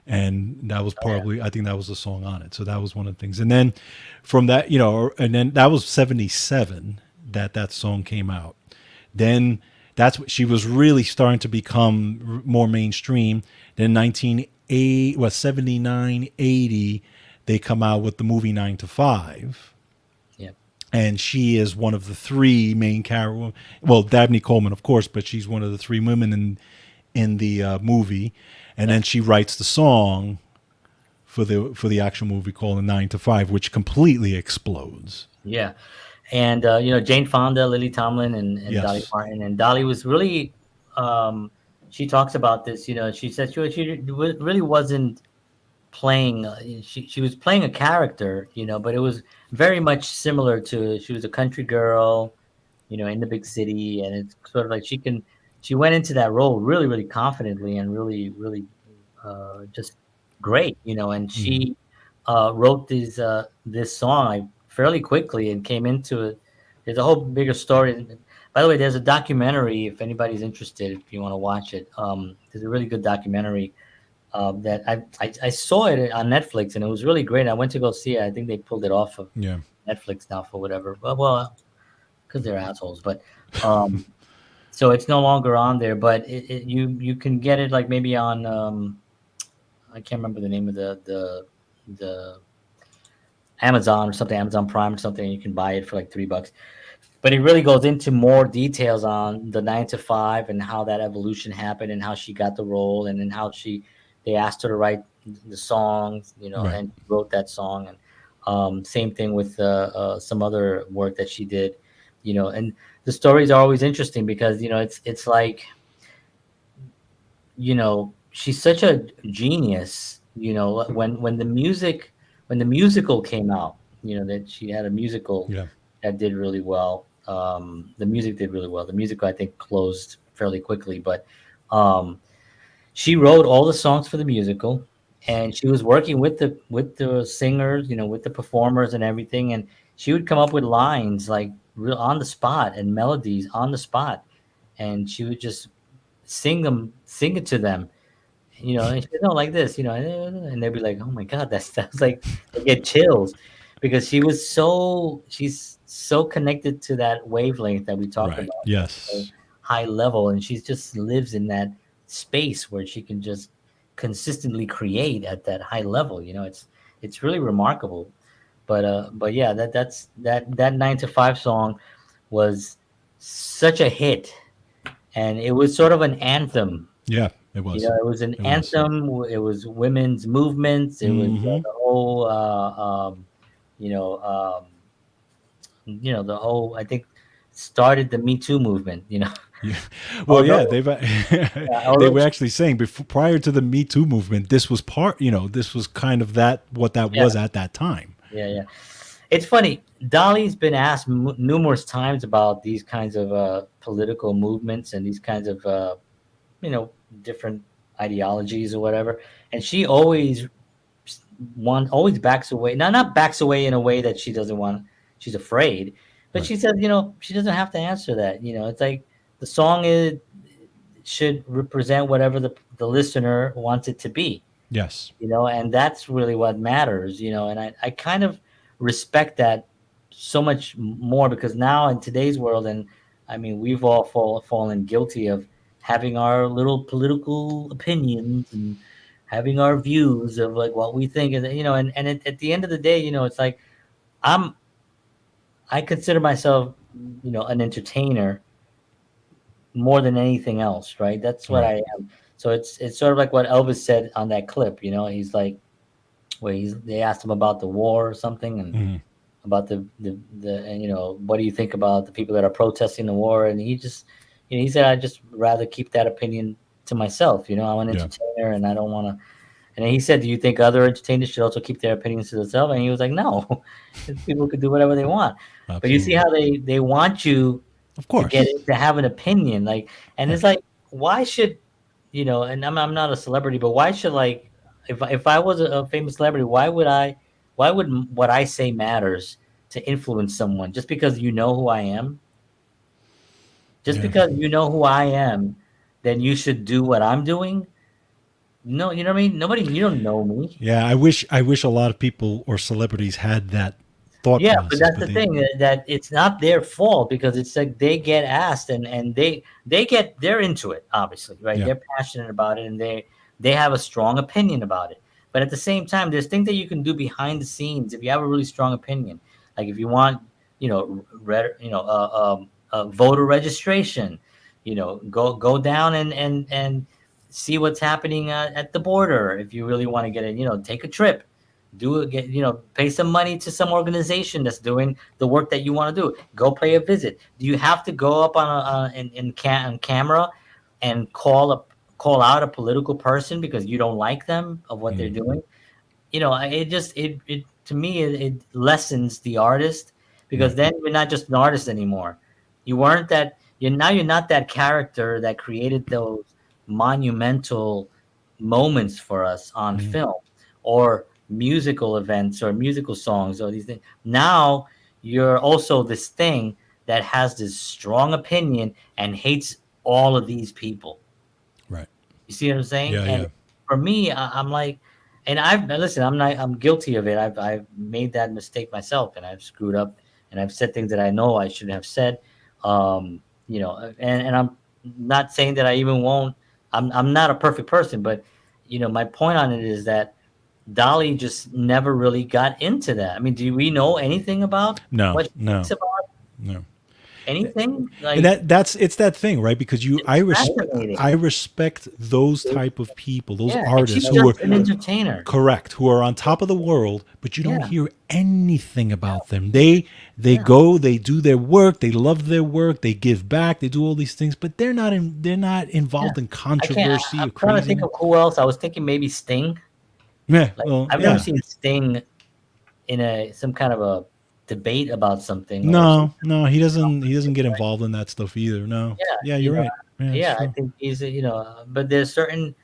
and that was oh yeah, probably, I think that was the song on it. So that was one of the things. And then from that, and then that was 77 that song came out. Then that's what she was really starting to become more mainstream. Then 1980, what 79, 80, they come out with the movie 9 to 5, yeah, and she is one of the three main characters. Well, Dabney Coleman, of course, but she's one of the three women in the movie. And yeah, then she writes the song for the actual movie called 9 to 5, which completely explodes. yeah. And Jane Fonda, Lily Tomlin, and Dolly Yes. Parton. And Dolly was really, she talks about this. She said she really wasn't playing. She was playing a character, but it was very much similar to she was a country girl, in the big city, and it's sort of like she went into that role really, really confidently and really, really just great, and Mm. she wrote this song like fairly quickly and came into it. There's a whole bigger story. By the way, there's a documentary if anybody's interested, if you want to watch it. There's a really good documentary that I saw it on Netflix and it was really great. I went to go see it. I think they pulled it off of Yeah. Netflix now for whatever. Well, because they're assholes. But um, so it's no longer on there. But you can get it like maybe on I can't remember the name of the Amazon or something, Amazon Prime or something. You can buy it for like $3. But it really goes into more details on the 9 to 5 and how that evolution happened and how she got the role and then how they asked her to write the songs, Right. and wrote that song. And same thing with some other work that she did, and the stories are always interesting because, it's like, she's such a genius, when the musical came out, that she had a musical Yeah. that did really well. The music did really well. The musical I think closed fairly quickly, but um, she wrote all the songs for the musical, and she was working with the singers, with the performers and everything, and she would come up with lines like real on the spot and melodies on the spot, and she would just sing it to them, and she don't like this, and they'd be like, "Oh my god, that sounds like," they get chills because she's so connected to that wavelength that we talked Right. about, so Yes. high level, and she just lives in that space where she can just consistently create at that high level. It's really remarkable. But yeah, that 9 to 5 song was such a hit, and it was sort of an anthem. Yeah. It was. It was an It was. anthem. It was women's movements. It was Hmm. the whole, you know, the whole. I think started the Me Too movement. Yeah. Well, yeah, Although, yeah, they although, were actually saying before, prior to the Me Too movement, this was part. This was kind of what that yeah, was at that time. yeah. It's funny. Dolly's been asked numerous times about these kinds of political movements and these kinds of you know different ideologies or whatever, and she always backs away. Not backs away in a way that she doesn't want. She's afraid, but Right. she says, she doesn't have to answer that. It's like the song should represent whatever the listener wants it to be. Yes. And that's really what matters. And I kind of respect that so much more because now in today's world, and I mean, we've all fallen guilty of having our little political opinions and having our views of like what we think, and at the end of the day, it's like i'm I consider myself, an entertainer more than anything else, right? That's what Right. I am. So it's sort of like what Elvis said on that clip. He's like, where they asked him about the war or something, and Hmm. about the and what do you think about the people that are protesting the war, and he just, he said, I just rather keep that opinion to myself. I'm an Yeah. entertainer and I don't want to. And then he said, do you think other entertainers should also keep their opinions to themselves? And he was like, no. People could do whatever they want. But you see Absolutely. how they want you Of to get course. it, to have an opinion, like, and Right. it's like, why should, and I'm not a celebrity, but why should, like, if I was a famous celebrity, why would what I say matters to influence someone just because you know who I am? Just Yeah. because you know who I am, then you should do what I'm doing? No, you know what I mean? Nobody, you don't know me. Yeah. I wish a lot of people or celebrities had that thought Yeah, but process, that's but the they. thing, that it's not their fault because it's like they get asked, and they're into it, obviously, right? Yeah. They're passionate about it and they have a strong opinion about it. But at the same time, there's things that you can do behind the scenes if you have a really strong opinion. Like if you want, voter registration, go down and see what's happening at the border. If you really want to get it, take a trip, do it, pay some money to some organization that's doing the work that you want to do. Go pay a visit. Do you have to go up on camera and call out a political person because you don't like them of what they're Mm. doing? it just it to me it lessens the artist, because Right. then you're not just an artist anymore. You're not that character that created those monumental moments for us on Mhm. film, or musical events, or musical songs, or these things. Now you're also this thing that has this strong opinion and hates all of these people. Right. You see what I'm saying? Yeah. And Yeah. for me, I'm like, and I've listen. I'm guilty of it. I've made that mistake myself, and I've screwed up, and I've said things that I know I shouldn't have said. And I'm not saying that I even won't. I'm not a perfect person, but my point on it is that Dolly just never really got into that. I mean, do we know anything about No. what she thinks No. about No. anything? And Like, that's it's that thing, right? Because it's fascinating. I respect those type of people, those Yeah, and artists she's who are just an entertainer. correct, who are on top of the world, but you don't Yeah, hear anything about them. They yeah. go, they do their work, they love their work, they give back, they do all these things, but they're not Yeah. involved in I can't. controversy I'm or trying to think craziness. of who else. I was thinking maybe Sting. Yeah, Like, well, I've never yeah. seen Sting in a some kind of a debate about something, or some. No, no, he doesn't get involved in that stuff either. No. Yeah, Yeah, you're right. Yeah, it's yeah. I true. think but there's certain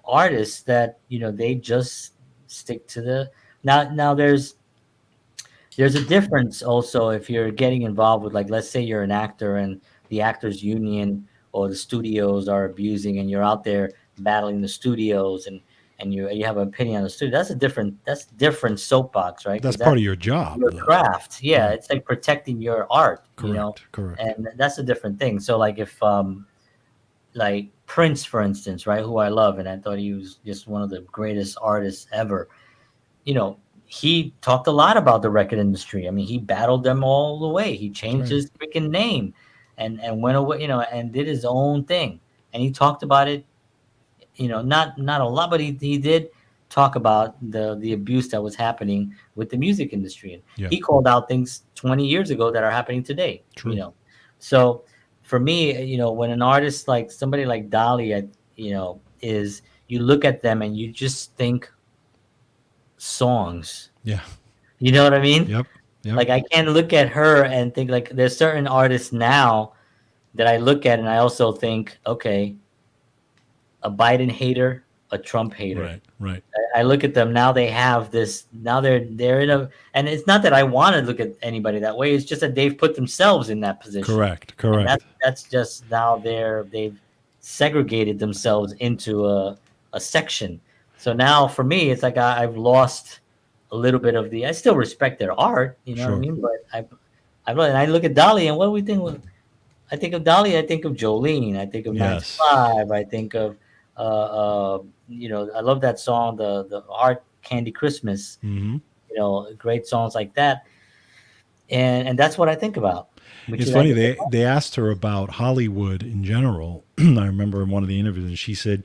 artists that they just stick to the. Now there's a difference also if you're getting involved with, like, let's say you're an actor and the actors union or the studios are abusing, and you're out there battling the studios, and you have an opinion on the studio. That's different soapbox, right? That's Because part that's of your job your though. craft. Yeah, Yeah. it's like protecting your art, Correct. Correct. and that's a different thing. So, like, if like Prince, for instance, right, who I love, and I thought he was just one of the greatest artists ever. He talked a lot about the record industry. I mean, he battled them all the way. He That's changed right. his freaking name, and went away, and did his own thing. And he talked about it, not a lot, but he did talk about the abuse that was happening with the music industry. And Yeah. he called out things 20 years ago that are happening today. True. So for me, when an artist like somebody like Dolly, is, you look at them and you just think songs. Yeah. You know what I mean? Yep. Yep. Like, I can't look at her and think, like, there's certain artists now that I look at and I also think, okay, a Biden hater, a Trump hater. Right. Right. I look at them now. They have this. Now they're in a. And it's not that I want to look at anybody that way. It's just that they've put themselves in that position, Correct. and Correct. that's just now they've segregated themselves into a section. So now for me, it's like I've lost a little bit of the. I still respect their art. You know what I Sure. mean? But and I look at Dolly, and what do we think? I think of Dolly. I think of Jolene. I think of Nine to Yes. Five. I think of I love that song, the Art Candy Christmas. Hmm. Great songs like that, and that's what I think about. Which It's is, I funny. think, They asked her about Hollywood in general. I remember in one of the interviews, and she said,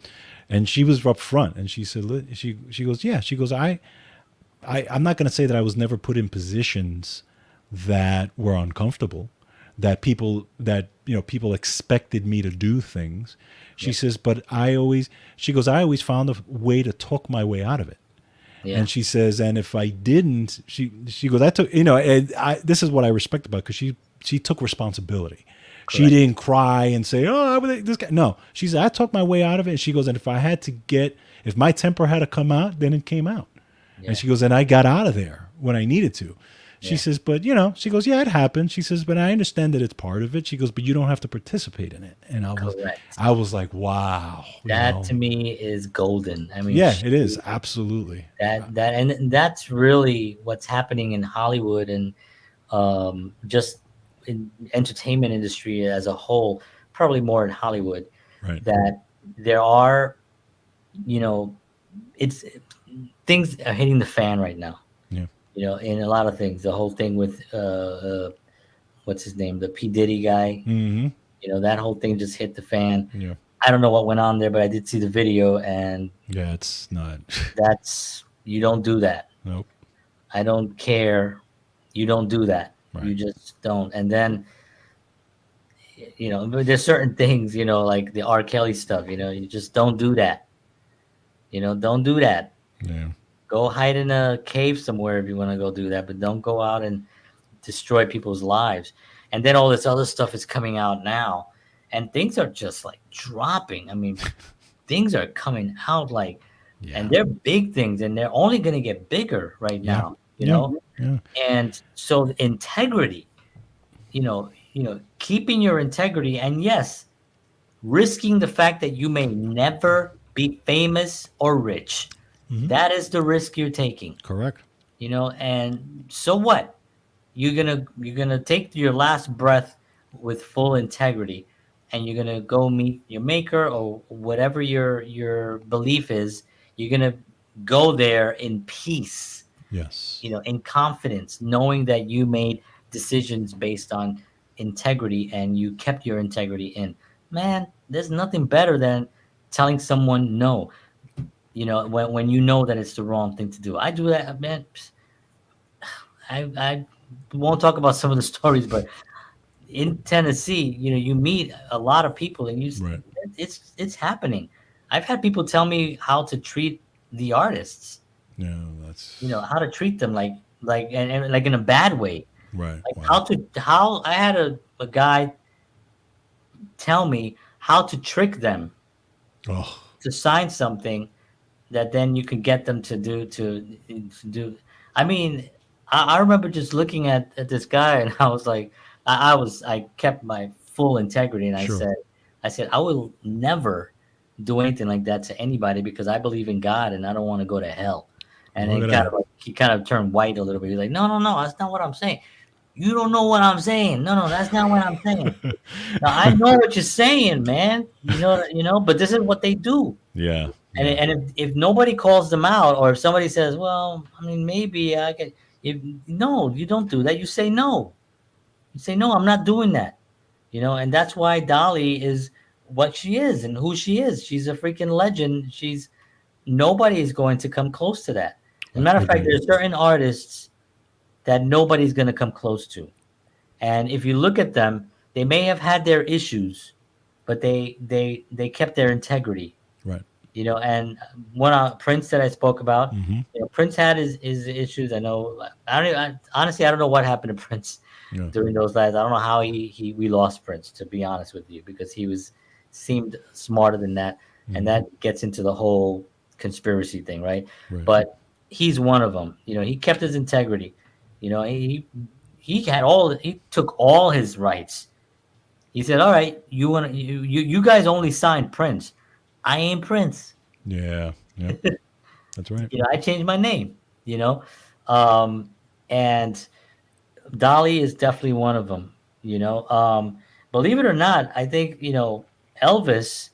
and she was up front, and she said, she goes, yeah, she goes, I'm not going to say that I was never put in positions that were uncomfortable, that people expected me to do things. She yeah, says, but she goes, I always found a way to talk my way out of it. yeah, And she says, and if I didn't, she goes, I took, and this is what I respect about, because she took responsibility. She correct, didn't cry and say, "Oh, this guy." No, she said, "I took my way out of it." And she goes, "And if my temper had to come out, then it came out." And yeah, she goes, "And I got out of there when I needed to." She yeah, says, "But she goes, yeah, it happened." She says, "But I understand that it's part of it." She goes, "But you don't have to participate in it." And correct. I was like, "Wow, That to me is golden. I mean, yeah, it is absolutely, and that's really what's happening in Hollywood, and just in entertainment industry as a whole, probably more in Hollywood, right." that there are, you know, it's things are hitting the fan right now. Yeah. In a lot of things, the whole thing with what's his name, the P Diddy guy. Mm-hmm. That whole thing just hit the fan. Yeah. I don't know what went on there, but I did see the video, and Yeah. It's not. that's you don't do that. Nope. I don't care. You don't do that. You Right. just don't. And then but there's certain things, like the R. Kelly stuff. You just don't do that. Don't do that. Yeah. Go hide in a cave somewhere if you want to go do that, but don't go out and destroy people's lives. And then all this other stuff is coming out now, and things are just like dropping. I mean, things are coming out like, and Yeah. they're big things, and they're only going to get bigger right Yeah. now, you Yeah. know. Yeah. And so integrity, keeping your integrity, and yes, risking the fact that you may never be famous or rich. Hmm. That is the risk you're taking, Correct. and so what? You're gonna take your last breath with full integrity, and you're gonna go meet your maker or whatever your belief is. You're gonna go there in peace, Yes. in confidence, knowing that you made decisions based on integrity and you kept your integrity in. Man, there's nothing better than telling someone no. When you know that it's the wrong thing to do. I do that, man. I won't talk about some of the stories, but in Tennessee, you meet a lot of people, and Right. it's happening. I've had people tell me how to treat the artists, Yeah. That's how to treat them and like in a bad way. right. Like Wow. how I had a guy tell me how to trick them Oh. to sign something that then you can get them to do. I mean, I remember just looking at this guy, and I was like, I kept my full integrity, and I Sure. said, I will never do anything like that to anybody because I believe in God and I don't want to go to hell. And Look then at that. he kind of turned white a little bit. He's like, no, no, no, that's not what I'm saying. You don't know what I'm saying. No, no, that's not what I'm saying. Now I know what you're saying, man. But this is what they do. Yeah. And Yeah. and if nobody calls them out, or if somebody says, "Well, I mean, maybe I could," if no, you don't do that. You say no. You say no. I'm not doing that. And that's why Dolly is what she is and who she is. She's a freaking legend. Nobody is going to come close to that. As a I matter of fact, agree. there's certain artists that nobody's going to come close to. And if you look at them, they may have had their issues, but they kept their integrity. Right. And one Prince that I spoke about, Mm-hmm. Prince had his issues. I know. I don't. Honestly, I don't know what happened to Prince Yeah. during those lives. I don't know how we lost Prince. To be honest with you, because he seemed smarter than that, and Mm-hmm. that gets into the whole conspiracy thing, right? Right. But he's one of them. He kept his integrity. He took all his rights. He said, "All right, you guys only signed Prince. I ain't Prince. Yeah. Yep. That's right. I changed my name, you know, um, and Dolly is definitely one of them. Believe it or not, I think Elvis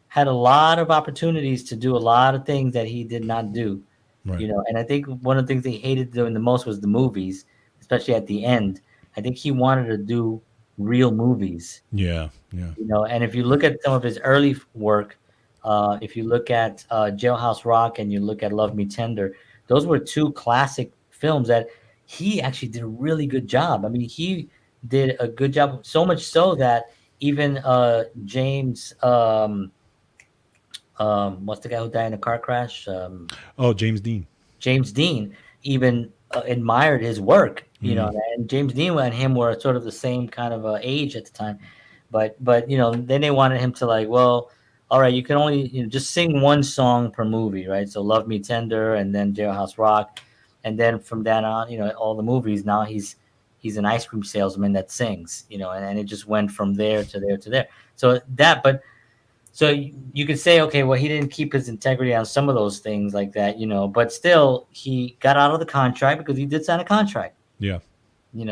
had a lot of opportunities to do a lot of things that he did not do. Right. And I think one of the things he hated doing the most was the movies, especially at the end. I think he wanted to do real movies. Yeah. Yeah. And if you look at some of his early work, if you look at Jailhouse Rock and you look at Love Me Tender, those were two classic films that he actually did a really good job. I mean, he did a good job, so much so that even James, what's the guy who died in a car crash? Oh, James Dean. James Dean even admired his work, Mm. and James Dean and him were sort of the same kind of age at the time. But then they wanted him to, like, well, all right, you can only just sing one song per movie, right? So Love Me Tender, and then Jailhouse Rock, and then from then on, all the movies. Now he's an ice cream salesman that sings, and it just went from there to there to there. So you could say, okay, well, he didn't keep his integrity on some of those things like that, but still, he got out of the contract because he did sign a contract. Yeah.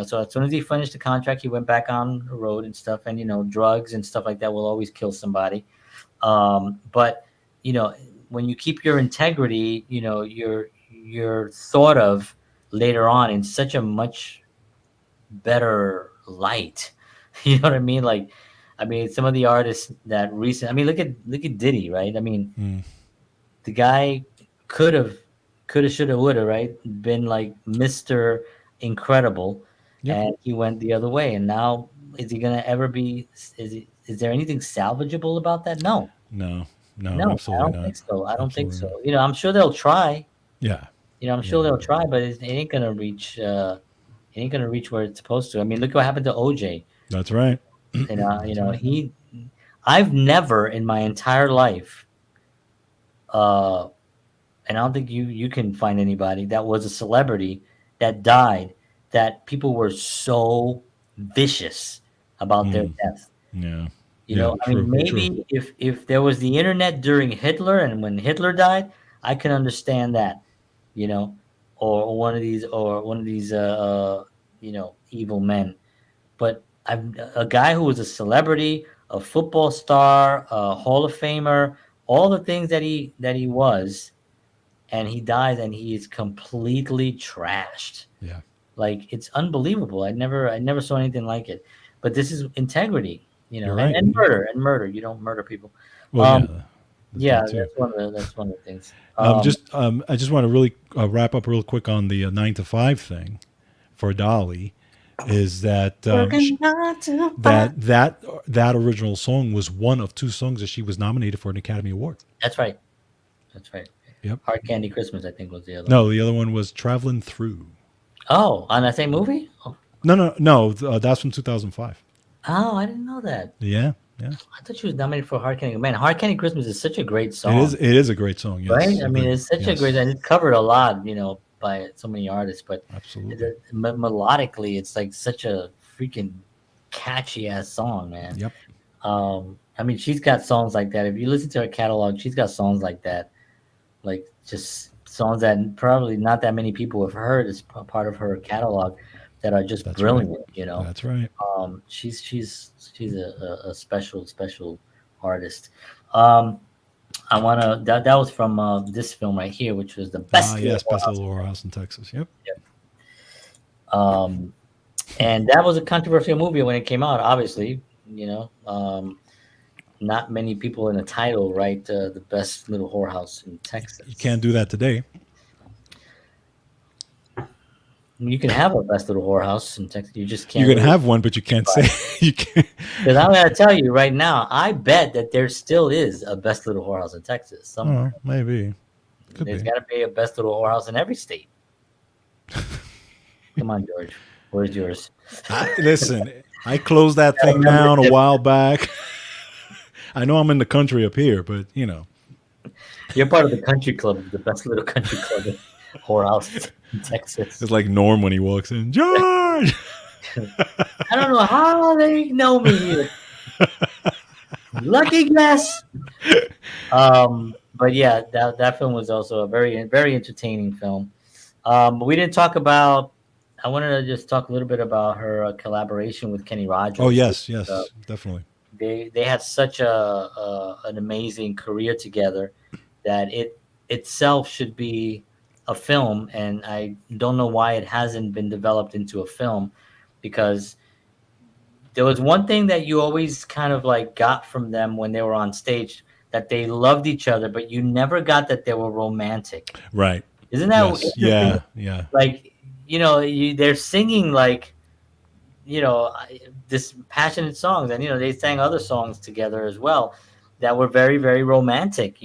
So as soon as he finished the contract, he went back on the road and stuff, and drugs and stuff like that will always kill somebody. But you know, when you keep your integrity, you're thought of later on in such a much better light. You know what I mean? Like, I mean, some of the artists that recent. I mean, look at Diddy, right? I mean, Mm. the guy could have, should have, would have, right? Been like Mr. Incredible, Yep. and he went the other way. And now, is he gonna ever be? Is there anything salvageable about that? No, No. No. no, I Absolutely don't not. think so. I don't think Absolutely so. not. I'm sure they'll try. Yeah. I'm sure Yeah, they'll try, but it ain't gonna reach. It ain't gonna reach where it's supposed to. I mean, look what happened to OJ. that's right. You That's know, right. he. I've never in my entire life, uh, and I don't think you can find anybody that was a celebrity that died that people were so vicious about their Mm, death. yeah, yeah, I mean, true, true. maybe if there was the internet during Hitler and when Hitler died, I can understand that, you know, or one of these evil men. But a guy who was a celebrity, a football star, a Hall of Famer, all the things that he was, and he dies and he is completely trashed. Yeah, Like it's unbelievable. I never saw anything like it. But this is integrity, you're and, right. and murder and murder. You don't murder people. Well, Um, yeah, there's yeah, that too. that's one of the things. I just want to really wrap up real quick on the 9 to 5 thing for Dolly. Is that Working 9 to 5. that original song was one of 2 songs that she was nominated for an Academy Award. That's right. That's right. Yep. Hard Candy Christmas, I think, was the other one. No, the other one was Traveling Through. Oh, on that same movie? Oh, No, no, no. That's from 2005. oh, I didn't know that. Yeah, yeah. I thought she was nominated for Hard Candy. Man, Hard Candy Christmas is such a great It is. song, It is a great song. right? Yes, I mean, agreed. it's such a great, Yes, and it's covered a lot, by so many artists. But absolutely. melodically, it's like such a freaking catchy ass song, man. Yep. I mean, she's got songs like that. If you listen to her catalog, she's got songs like that, like just songs that probably not that many people have heard as part of her catalog that are just That's right. brilliant. That's right. She's a special artist. Um, I wanna that was from this film right here, which was the Ah, best little yes. Best whorehouse. Little Whorehouse in Texas. Yep. Um, and that was a controversial movie when it came out. Obviously, not many people in a title write the best little whorehouse in You Texas. can't do that today. You can have a best little whorehouse in Texas. You just You can't can really. have one, but you can't say you can't. Because I'm gonna tell you right now, I bet that there still is a best little whorehouse in Texas somewhere. Oh, maybe. Could There's be. got to be a best little whorehouse in every state. Come on, George. Where's yours? Listen, I closed that thing down a while back. I know I'm in the country up here, but You're part of the country club, the best little country club in whorehouse in Texas. it's like Norm when he walks in. George. I don't know how they know me here. Lucky guess. But yeah, that film was also a very very entertaining film. But we didn't talk about. I wanted to just talk a little bit about her collaboration with Kenny Oh Rogers. yes, Uh, yes, definitely. they had such an amazing career together that it itself should be a film, and I don't know why it hasn't been developed into a film because there was one thing that you always kind of like got from them when they were on stage, that they loved each other, but you never got that they were romantic. Right. Isn't that Yes. interesting? Yeah. Yeah. Like, they're singing like, this passionate songs, and they sang other songs together as well that were very very romantic.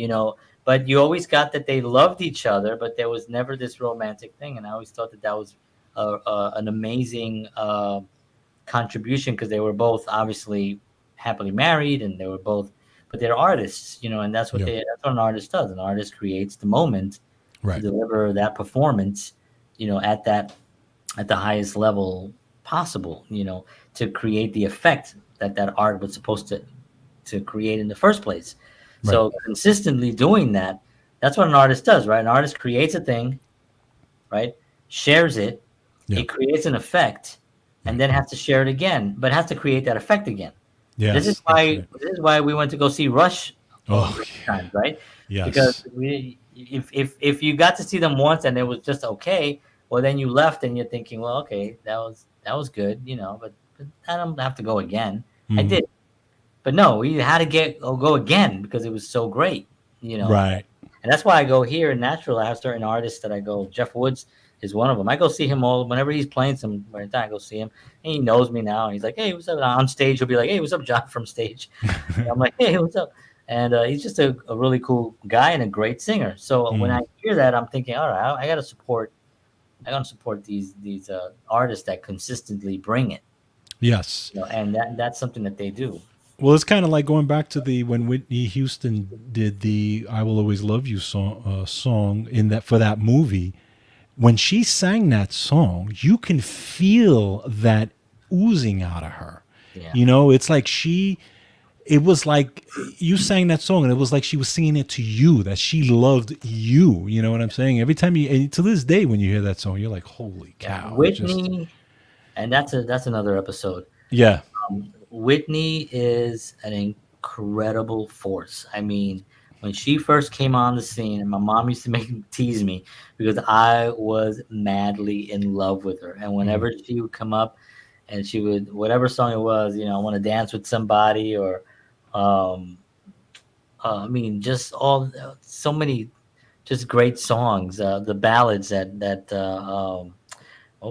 But you always got that they loved each other, but there was never this romantic thing, and I always thought that that was an amazing contribution, because they were both obviously happily married, and they were both, but they're artists, and Yeah. that's what an artist does. An artist creates the moment to Right. deliver that performance, at the highest level possible, to create the effect that art was supposed to create in the first place. Right. So consistently doing that, that's what an artist does, right? An artist creates a thing, right? Shares it, Yeah. it creates an effect, and Right. then has to share it again, but has to create that effect again. This is Yes. That's why right. this is why we went to go see Rush Oh times, right? Because yes. if you got to see them once and it was just okay, well then you left and you're thinking, well, okay, that was good, but I don't have to go again. I Hmm. did, but no, we had to go again because it was so great, Right. and that's why I go here in Nashville. I have certain artists that I go. Jeff Woods is one of them. I go see him all whenever he's playing some. Right time, I go see him, and he knows me now. And he's like, "Hey, what's up?" On stage, he'll be like, "Hey, what's up, John?" From stage, and I'm like, "Hey, what's up?" and he's just a really cool guy and a great singer. So when Mm. I hear that, I'm thinking, all right, I got to support. I got to support these artists that consistently bring it, Yes. and that's something that they do. Well, it's kind of like going back to the when Whitney Houston did the "I Will Always Love You" song in that for that movie. When she sang that song, you can feel that oozing out of her. Yeah, You know, it's like it was like you sang that song and it was like she was singing it to you, that she loved you. You know what I'm saying? Every time and to this day, when you hear that song, you're like, holy yeah. cow. It just, Whitney, and that's another episode. yeah. Whitney is an incredible force. I mean, when she first came on the scene, and my mom used to make tease me because I was madly in love with her. And Mm, whenever she would come up, and she would whatever song it was, I want to dance with somebody, or, um, I mean, just all so many just great songs. The ballads what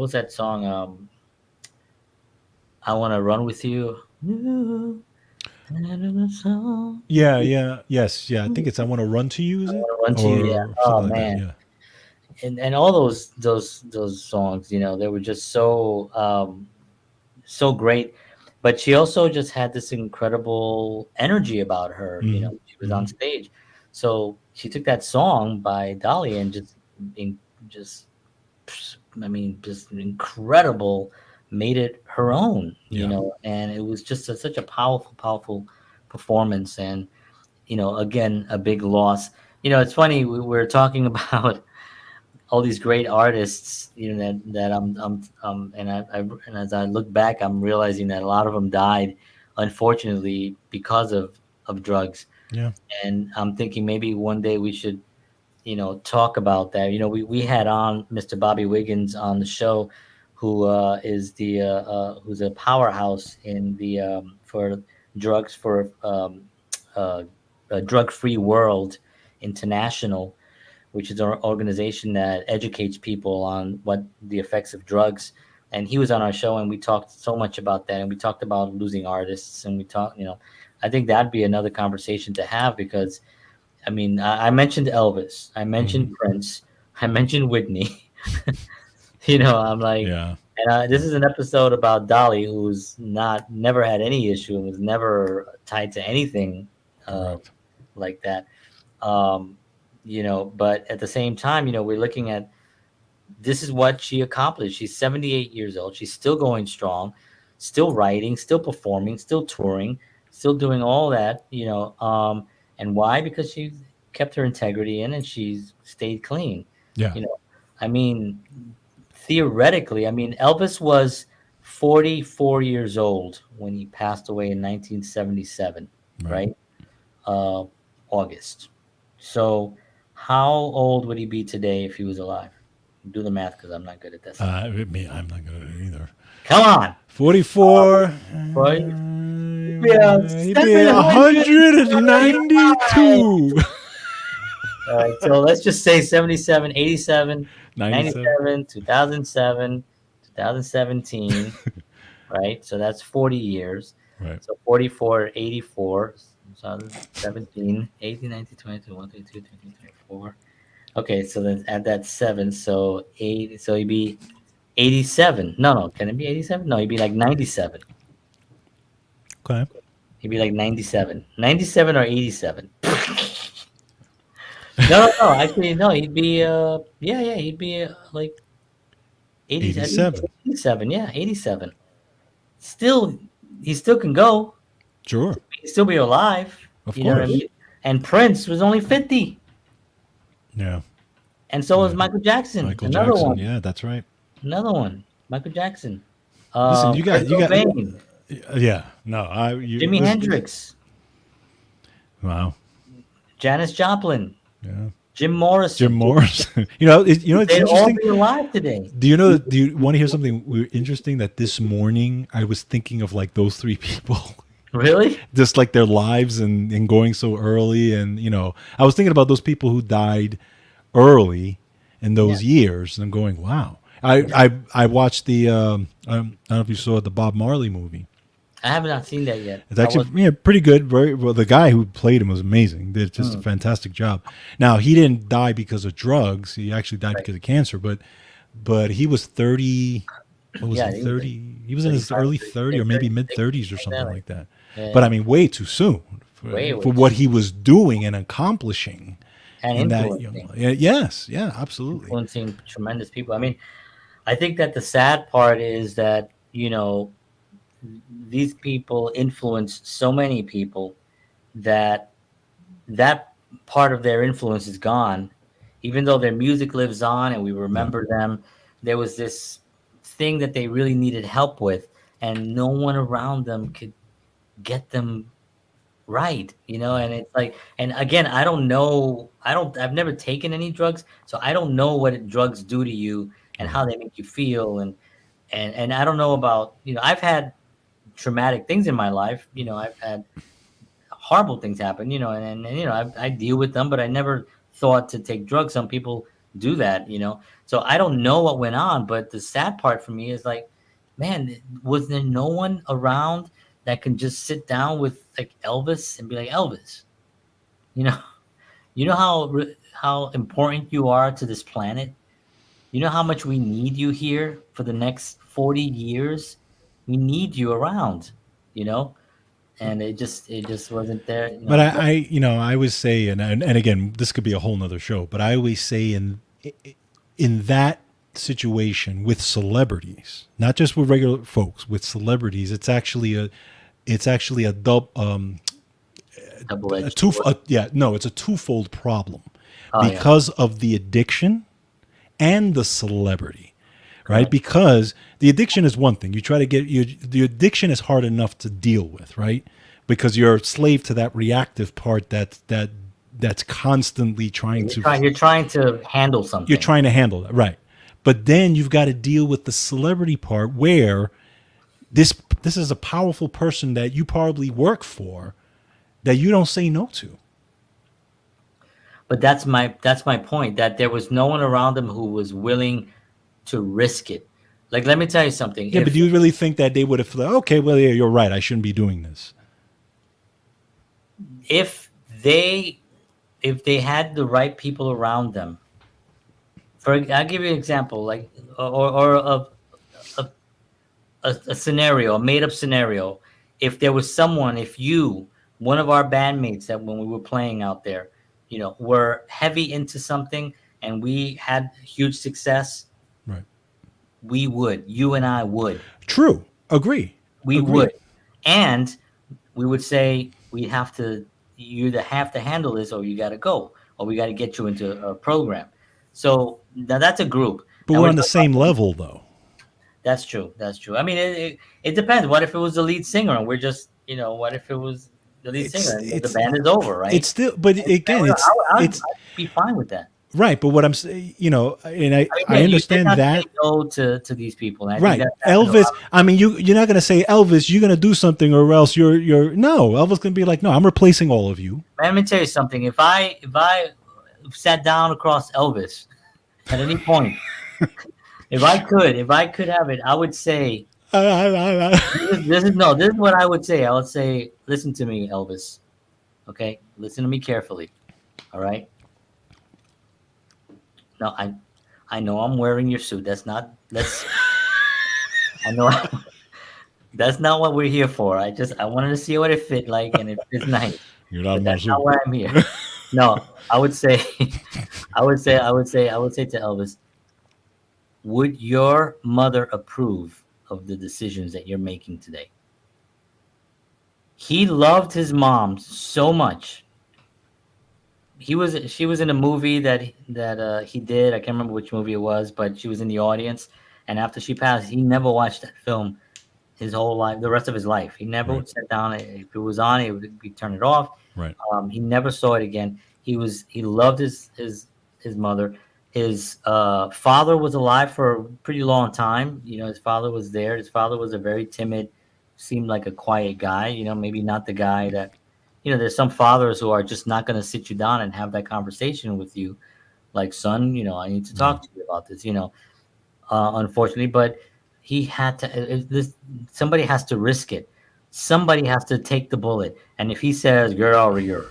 was that song? I want to run with you. yeah, yeah, yes, yeah. I think it's "I Want to Run to You," is it? Run to you, yeah. Or Oh something like that, man, yeah. and all those songs, they were just so great. But she also just had this incredible energy about her. Hmm. When she was on Hmm. stage. So she took that song by Dolly and just I mean, just incredible, made it her own. Yeah. And it was just such a powerful performance. And again, a big loss. It's funny, we're talking about all these great artists, that and as I look back, I'm realizing that a lot of them died, unfortunately, because of drugs. Yeah. And I'm thinking maybe one day we should, talk about that. We had on Mr. Bobby Wiggins on the show, who who's a powerhouse in the for drugs for uh, a drug-free world international, which is an organization that educates people on what the effects of drugs. And he was on our show, and we talked so much about that, and we talked about losing artists, and we talked, I think that'd be another conversation to have, because I mean, I mentioned Elvis, I Hmm. mentioned Prince, I mentioned Whitney. I'm like, Yeah. and this is an episode about Dolly, who's not never had any issue and was never tied to anything uh, Correct. like that. Um, but at the same time, we're looking at, this is what she accomplished. She's 78 years old. She's still going strong, still writing, still performing, still touring, still doing all that, and why? Because she kept her integrity in, and she's stayed clean. Yeah. You know, I mean, theoretically, I mean, Elvis was 44 years old when he passed away in 1977, Right. right? uh, August. So, how old would he be today if he was alive? Do the math, because I'm not good at this. I'm not good at it either. Come on, 44. boy. Yeah, He'd be 795. 192. All right, so let's just say 77, 87, 97. 97, 2007, 2017, right? So that's 40 years. Right. So 44, 84, 17, 18, 19, 22, 1, 22, 23, 24. Okay, so then add that 7, so 8, so he'd be 87. No, can it be 87? No, he'd be like 97. Okay. He'd be like 97. 97 or 87. No, actually, no, he'd be, yeah, he'd be like 80, I think 87. 87, yeah, 87. Still, he still can go. Sure. He'd still be alive. Of You know what I course. mean? And Prince was only 50. Yeah. And so was Yeah. Michael Jackson, Michael another Jackson. one. Yeah, that's right. Another one. Michael Jackson. Listen, Kurt you got, Cobain. yeah. No, you, Jimi this, Hendrix. wow. Janis Joplin. Yeah. Jim Jim Morrison. Morris. It's They'd all interesting. be alive today. Do you want to hear something interesting? That this morning I was thinking of like those three people, Really? just like their lives and going so early. And, I was thinking about those people who died early in Yeah. those years. And I'm going, wow. I watched the, I don't know if you saw the Bob Marley movie. I have not seen that yet. It's How was? actually, yeah, pretty good. Very well. The guy who played him was amazing. Did just a Mm, fantastic job. Now he didn't die because of drugs. He actually died right. because of cancer. But he was 30. What was Yeah, he? he was 30. He was in his 35, early 30, 30 yeah, or maybe mid 36, 30s or like that. something Like, like that. yeah, But I yeah. mean, way too soon Way, for way too what soon. he was doing and accomplishing And in that young influencing, life. Yeah, yes, yeah, absolutely. influencing tremendous people. I mean, I think that the sad part is that, these people influence so many people that that part of their influence is gone. Even though their music lives on and we Yeah, remember them, there was this thing that they really needed help with, and no one around them could get them right, right. and it's like, and again, I've never taken any drugs, so I don't know what drugs do to you and Right. how they make you feel, and I don't know about, I've had traumatic things in my life, I've had horrible things happen, and I deal with them, but I never thought to take drugs. Some people do that, so I don't know what went on, but the sad part for me is like, man, was there no one around that can just sit down with like Elvis and be like, Elvis, you know you know how important you are to this planet, you know how much we need you here for the next 40 years, we need you around, you know and it just wasn't there, But I always say, and again, this could be a whole nother show, but I always say in that situation with celebrities, not just with regular folks, with celebrities, it's actually a a double-edged two, sword. yeah, no, it's a twofold problem Oh yeah, because of the addiction and the celebrity, right? correct. Because the addiction is one thing. You try to get the addiction is hard enough to deal with, right? Because you're a slave to that reactive part that's constantly trying to You're trying to handle you're something. trying to handle that, right? But then you've got to deal with the celebrity part where this is a powerful person that you probably work for that you don't say no to. But that's my point, that there was no one around him who was willing to risk it. Like, let me tell you something. Yeah, but If do you really think that they would have thought, okay, well, yeah, you're right, I shouldn't be doing this? if they if they had the right people around them, I'll give you an example, like, or a, a scenario, a made up scenario. If there was someone, if you, one of our bandmates, that when we were playing out there, were heavy into something and we had huge success, Right. you and I would, True. Agree. we would, Agree. and we would say, you either have to handle this or you got to go, or we got to get you into a program. So now that's a group. But Now we're we're on the talking same about, level, though. that's true. That's true. I mean, it depends. What if it was the lead singer and we're just, what if it was the lead singer It's and the it's band is over, it's right? still, but And again, it's I'd be fine with that. right. But what I'm saying, and I mean, I yeah, you did understand not say that. no to these people, and I think Right, that happened a Elvis. lot. I mean, you're not gonna say Elvis. You're gonna do something, or else you're no. Elvis gonna be like, no, I'm replacing all of you. Let me tell you something. If I sat down across Elvis at any point, if I could have it, I would say, this is what I would say. I would say, listen to me, Elvis. Okay, listen to me carefully. All right. No, I know I'm wearing your suit. That's not. Let's. I know that's not what we're here for. I wanted to see what it fit like, and it fits nice. You're not But in my that's not suit. why I'm here. No, I would say, I would say to Elvis, would your mother approve of the decisions that you're making today? He loved his mom so much. She was in a movie that he did. I can't remember which movie it was, but she was in the audience. And after she passed, he never watched that film his whole life, the rest of his life. He never Right. would sit down. If it was on, he'd turn it off. Right. He never saw it again. He loved his mother. His father was alive for a pretty long time. His father was there. His father was a very timid, seemed like a quiet guy. Maybe not the guy that, there's some fathers who are just not going to sit you down and have that conversation with you, like, son, I need to Yeah. talk to you about this. Unfortunately, but he had to. Somebody has to risk it. somebody has to take the bullet. And if he says you're over here,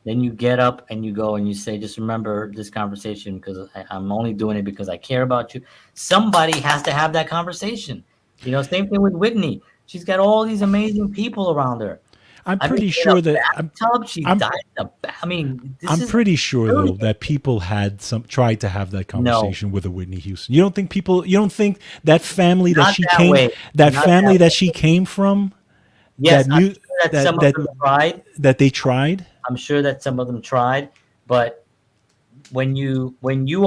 then you get up and you go and you say, just remember this conversation because I'm only doing it because I care about you. Somebody has to have that conversation. You know, same thing with Whitney. She's got all these amazing people around her. I'm I mean, pretty in a sure that bathtub, she I'm died in a I mean, this I'm is pretty sure though brilliant. that people had some tried to have that No, conversation with a Whitney Houston. You don't think people? You don't think that family that not she that came, way. that Not that family that way. she came from, Yes, that I'm knew sure that that some of that them tried. that they tried? I'm sure that some of them tried, but when you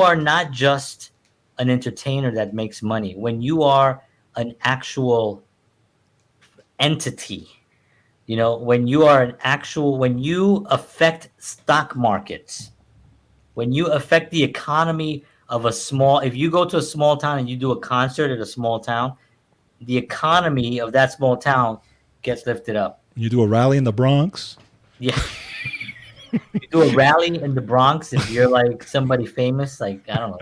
are not just an entertainer that makes money, when you are an actual entity, when you are an actual when you affect stock markets, when you affect the economy of a small if you go to a small town and you do a concert at a small town, the economy of that small town gets lifted up. You do a rally in the Bronx. Yeah. You do a rally in the Bronx if you're like somebody famous, like I don't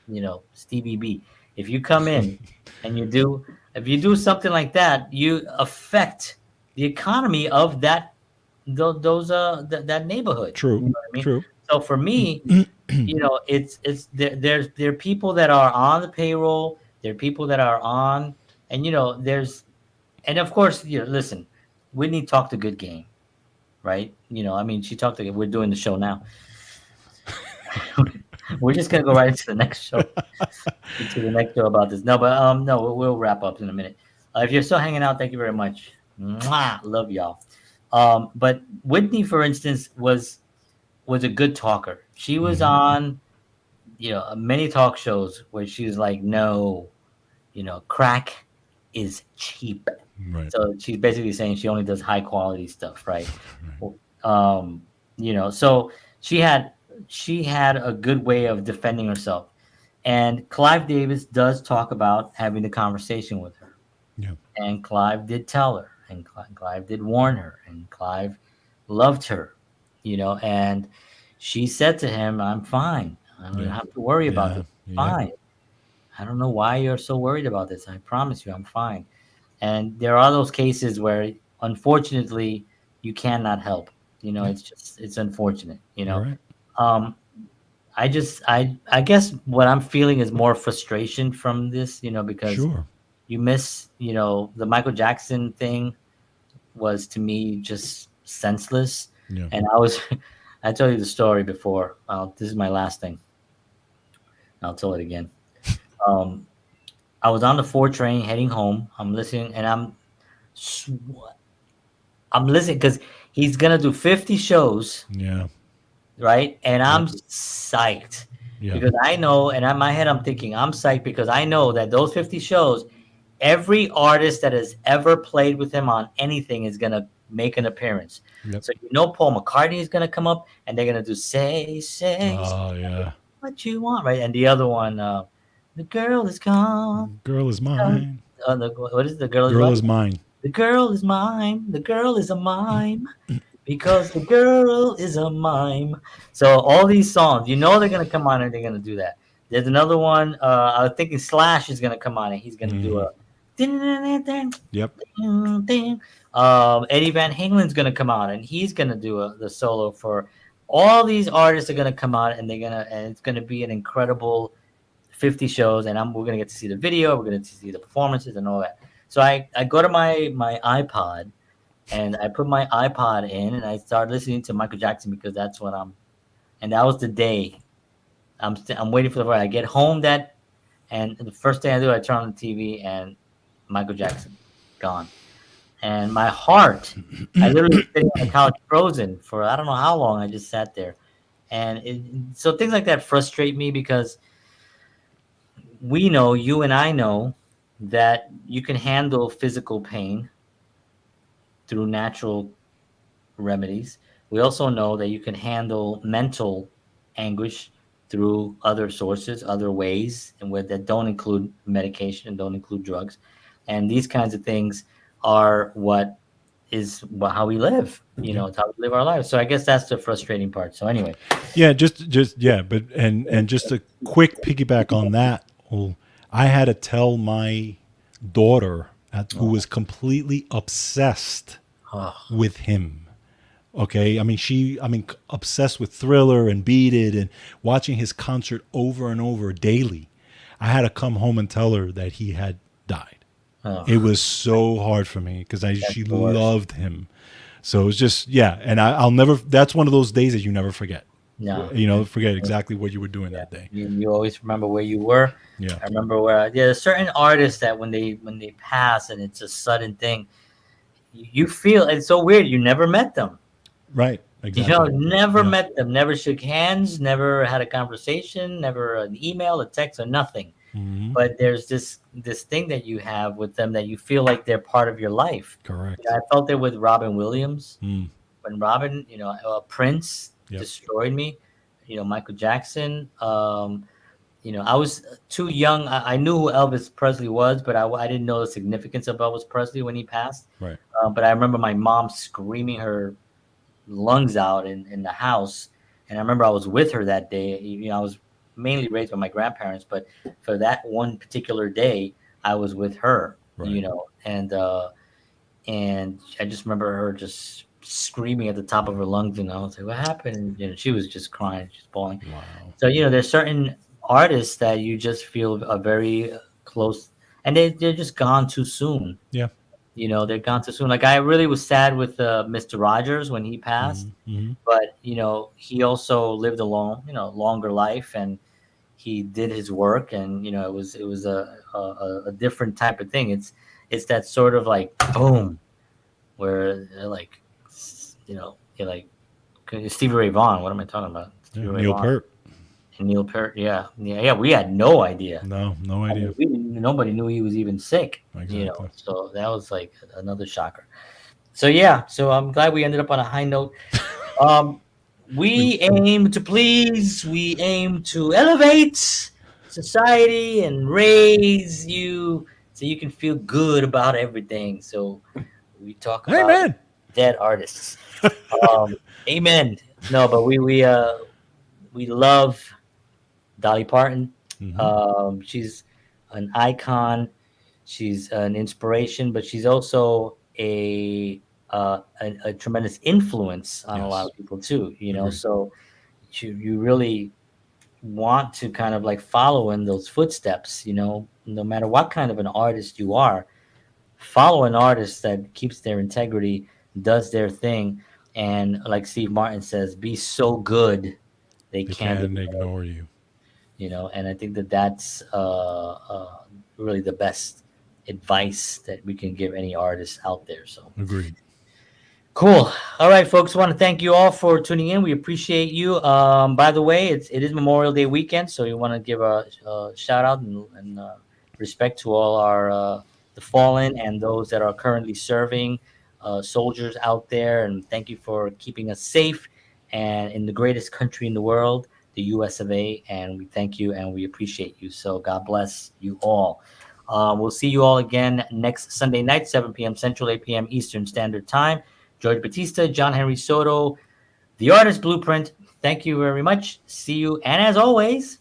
know, Stevie B. If you come in and if you do something like that, you affect the economy of that neighborhood. True, You know what I mean? true. So for me, it's there are people that are on the payroll. There are people that are on, and and of course, listen, Whitney talked a good game, right? I mean, she talked. We're doing the show now. We're just gonna go right into the next show, into the next show about this. No, but no, we'll wrap up in a minute. If you're still hanging out, thank you very much. Mwah, love y'all. But Whitney, for instance, was a good talker. She was Hmm. on, many talk shows where she was like, "No, crack is cheap." Right. So she's basically saying she only does high quality stuff, right? Um, so she had she had a good way of defending herself. And Clive Davis does talk about having the conversation with her. Yeah. And Clive did tell her, and Clive did warn her, and Clive loved her, and she said to him, "I'm fine. I don't Yeah. have to worry about Yeah. this. Yep. Fine. I don't know why you're so worried about this. I promise you, I'm fine." And there are those cases where, unfortunately, you cannot help. Yeah. It's unfortunate. You're right. Um, I guess what I'm feeling is more frustration from this, because Sure. you miss, the Michael Jackson thing was to me just senseless. Yeah. And I told you the story before. This is my last thing. I'll tell it again. Um, I was on the 4 train heading home. I'm listening, and sw- I'm listening because he's gonna do 50 shows, Yeah. right? And Yep. I'm psyched Yeah. because I know, and in my head, I'm thinking, I'm psyched because I know that those 50 shows, every artist that has ever played with him on anything is going to make an appearance. Yep. So, Paul McCartney is going to come up and they're going to do say Oh yeah. what you want, right? And the other one, the girl is gone. Girl is mine. What is it? The girl is Girl what? is mine. The girl is mine. The girl is a mime. Because the girl is a mime. So all these songs, they're gonna come on and they're gonna do that. There's another one. I was thinking Slash is gonna come on and he's gonna do Hmm. a. Yep. Eddie Van Halen's gonna come out and he's gonna do the solo for. All these artists are gonna come out and it's gonna be an incredible 50 shows and we're gonna get to see the video. We're gonna see the performances and all that. So I go to my iPod and I put my iPod in and I started listening to Michael Jackson because that's what and that was the day. I'm waiting for I get home and the first thing I do, I turn on the TV and Michael Jackson gone. And my heart, I literally was sitting on the couch frozen for I don't know how long. I just sat there. And so things like that frustrate me because you and I know that you can handle physical pain through natural remedies. We also know that you can handle mental anguish through other sources, other ways, and that don't include medication and don't include drugs. And these kinds of things are what is how we live. Yeah. It's how we live our lives. So I guess that's the frustrating part. So anyway, Yeah. Just yeah. But and just a quick piggyback on that. Well, I had to tell my daughter who was completely obsessed Oh, with him. Okay, I mean, obsessed with Thriller and Beat It and watching his concert over and over daily. I had to come home and tell her that he had died. It oh, was so hard for me because that's she the worst. loved him. So it was just, yeah, and I'll never. That's one of those days that you never forget. No, You know, and forget exactly what you were doing that day. you always remember where you were. Yeah, I remember where there's certain artists that when they pass and it's a sudden thing, you feel it's so weird. You never met them. right, You know, exactly. never Yeah. met them, never shook hands, never had a conversation, never an email, a text, or nothing. Hmm. But there's this thing that you have with them that you feel like they're part of your life. You know, Correct. I felt it with Robin Williams Mm. when Robin, Prince Yep. destroyed me. Michael Jackson. I was too young. I knew who Elvis Presley was, but I didn't know the significance of Elvis Presley when he passed. Right. But I remember my mom screaming her lungs out in the house. And I remember I was with her that day. I was mainly raised by my grandparents, but for that one particular day, I was with her. Right. And I just remember her just screaming at the top of her lungs, and I was like, "What happened?" And she was just crying, just bawling. Wow. So there's certain artists that you just feel are very close, and they're just gone too soon. Yeah. They're gone too soon. Like I really was sad with Mr. Rogers when he passed, Mm-hmm. but he also lived a longer life, and he did his work, and it was a different type of thing. It's that sort of like boom, where they're like, you're like Stevie Ray Vaughan. What am I talking about? Yeah. Stevie Ray Neil Vaughan Peart. and Neil Peart. Yeah, yeah, yeah. We had no idea. No, no I idea. mean, nobody knew he was even sick. Exactly. So that was like another shocker. So yeah, so I'm glad we ended up on a high note. Um, We we aim to please, we aim to elevate society and raise you so you can feel good about everything. So we talk Hey about man. dead artists. Um, Amen. No, but we love Dolly Parton. Mm-hmm. She's an icon. She's an inspiration, but she's also a tremendous influence on a lot Yes. of people too. Agreed. So you really want to kind of like follow in those footsteps. No matter what kind of an artist you are, follow an artist that keeps their integrity, does their thing, and like Steve Martin says, be so good they They can't can ignore ignore you. and I think that that's really the best advice that we can give any artist out there. So Agreed. cool. All right, folks, want to thank you all for tuning in. We appreciate you. By the way, it is Memorial Day weekend, so we want to give a shout out and respect to all our the fallen and those that are currently serving soldiers out there, and thank you for keeping us safe and in the greatest country in the world, the US of A. And we thank you and we appreciate you. So God bless you all. We'll see you all again next Sunday night, 7 p.m. Central, 8 p.m. Eastern Standard Time. George Batista, John Henry Soto, The Artist Blueprint. Thank you very much. See you. And as always,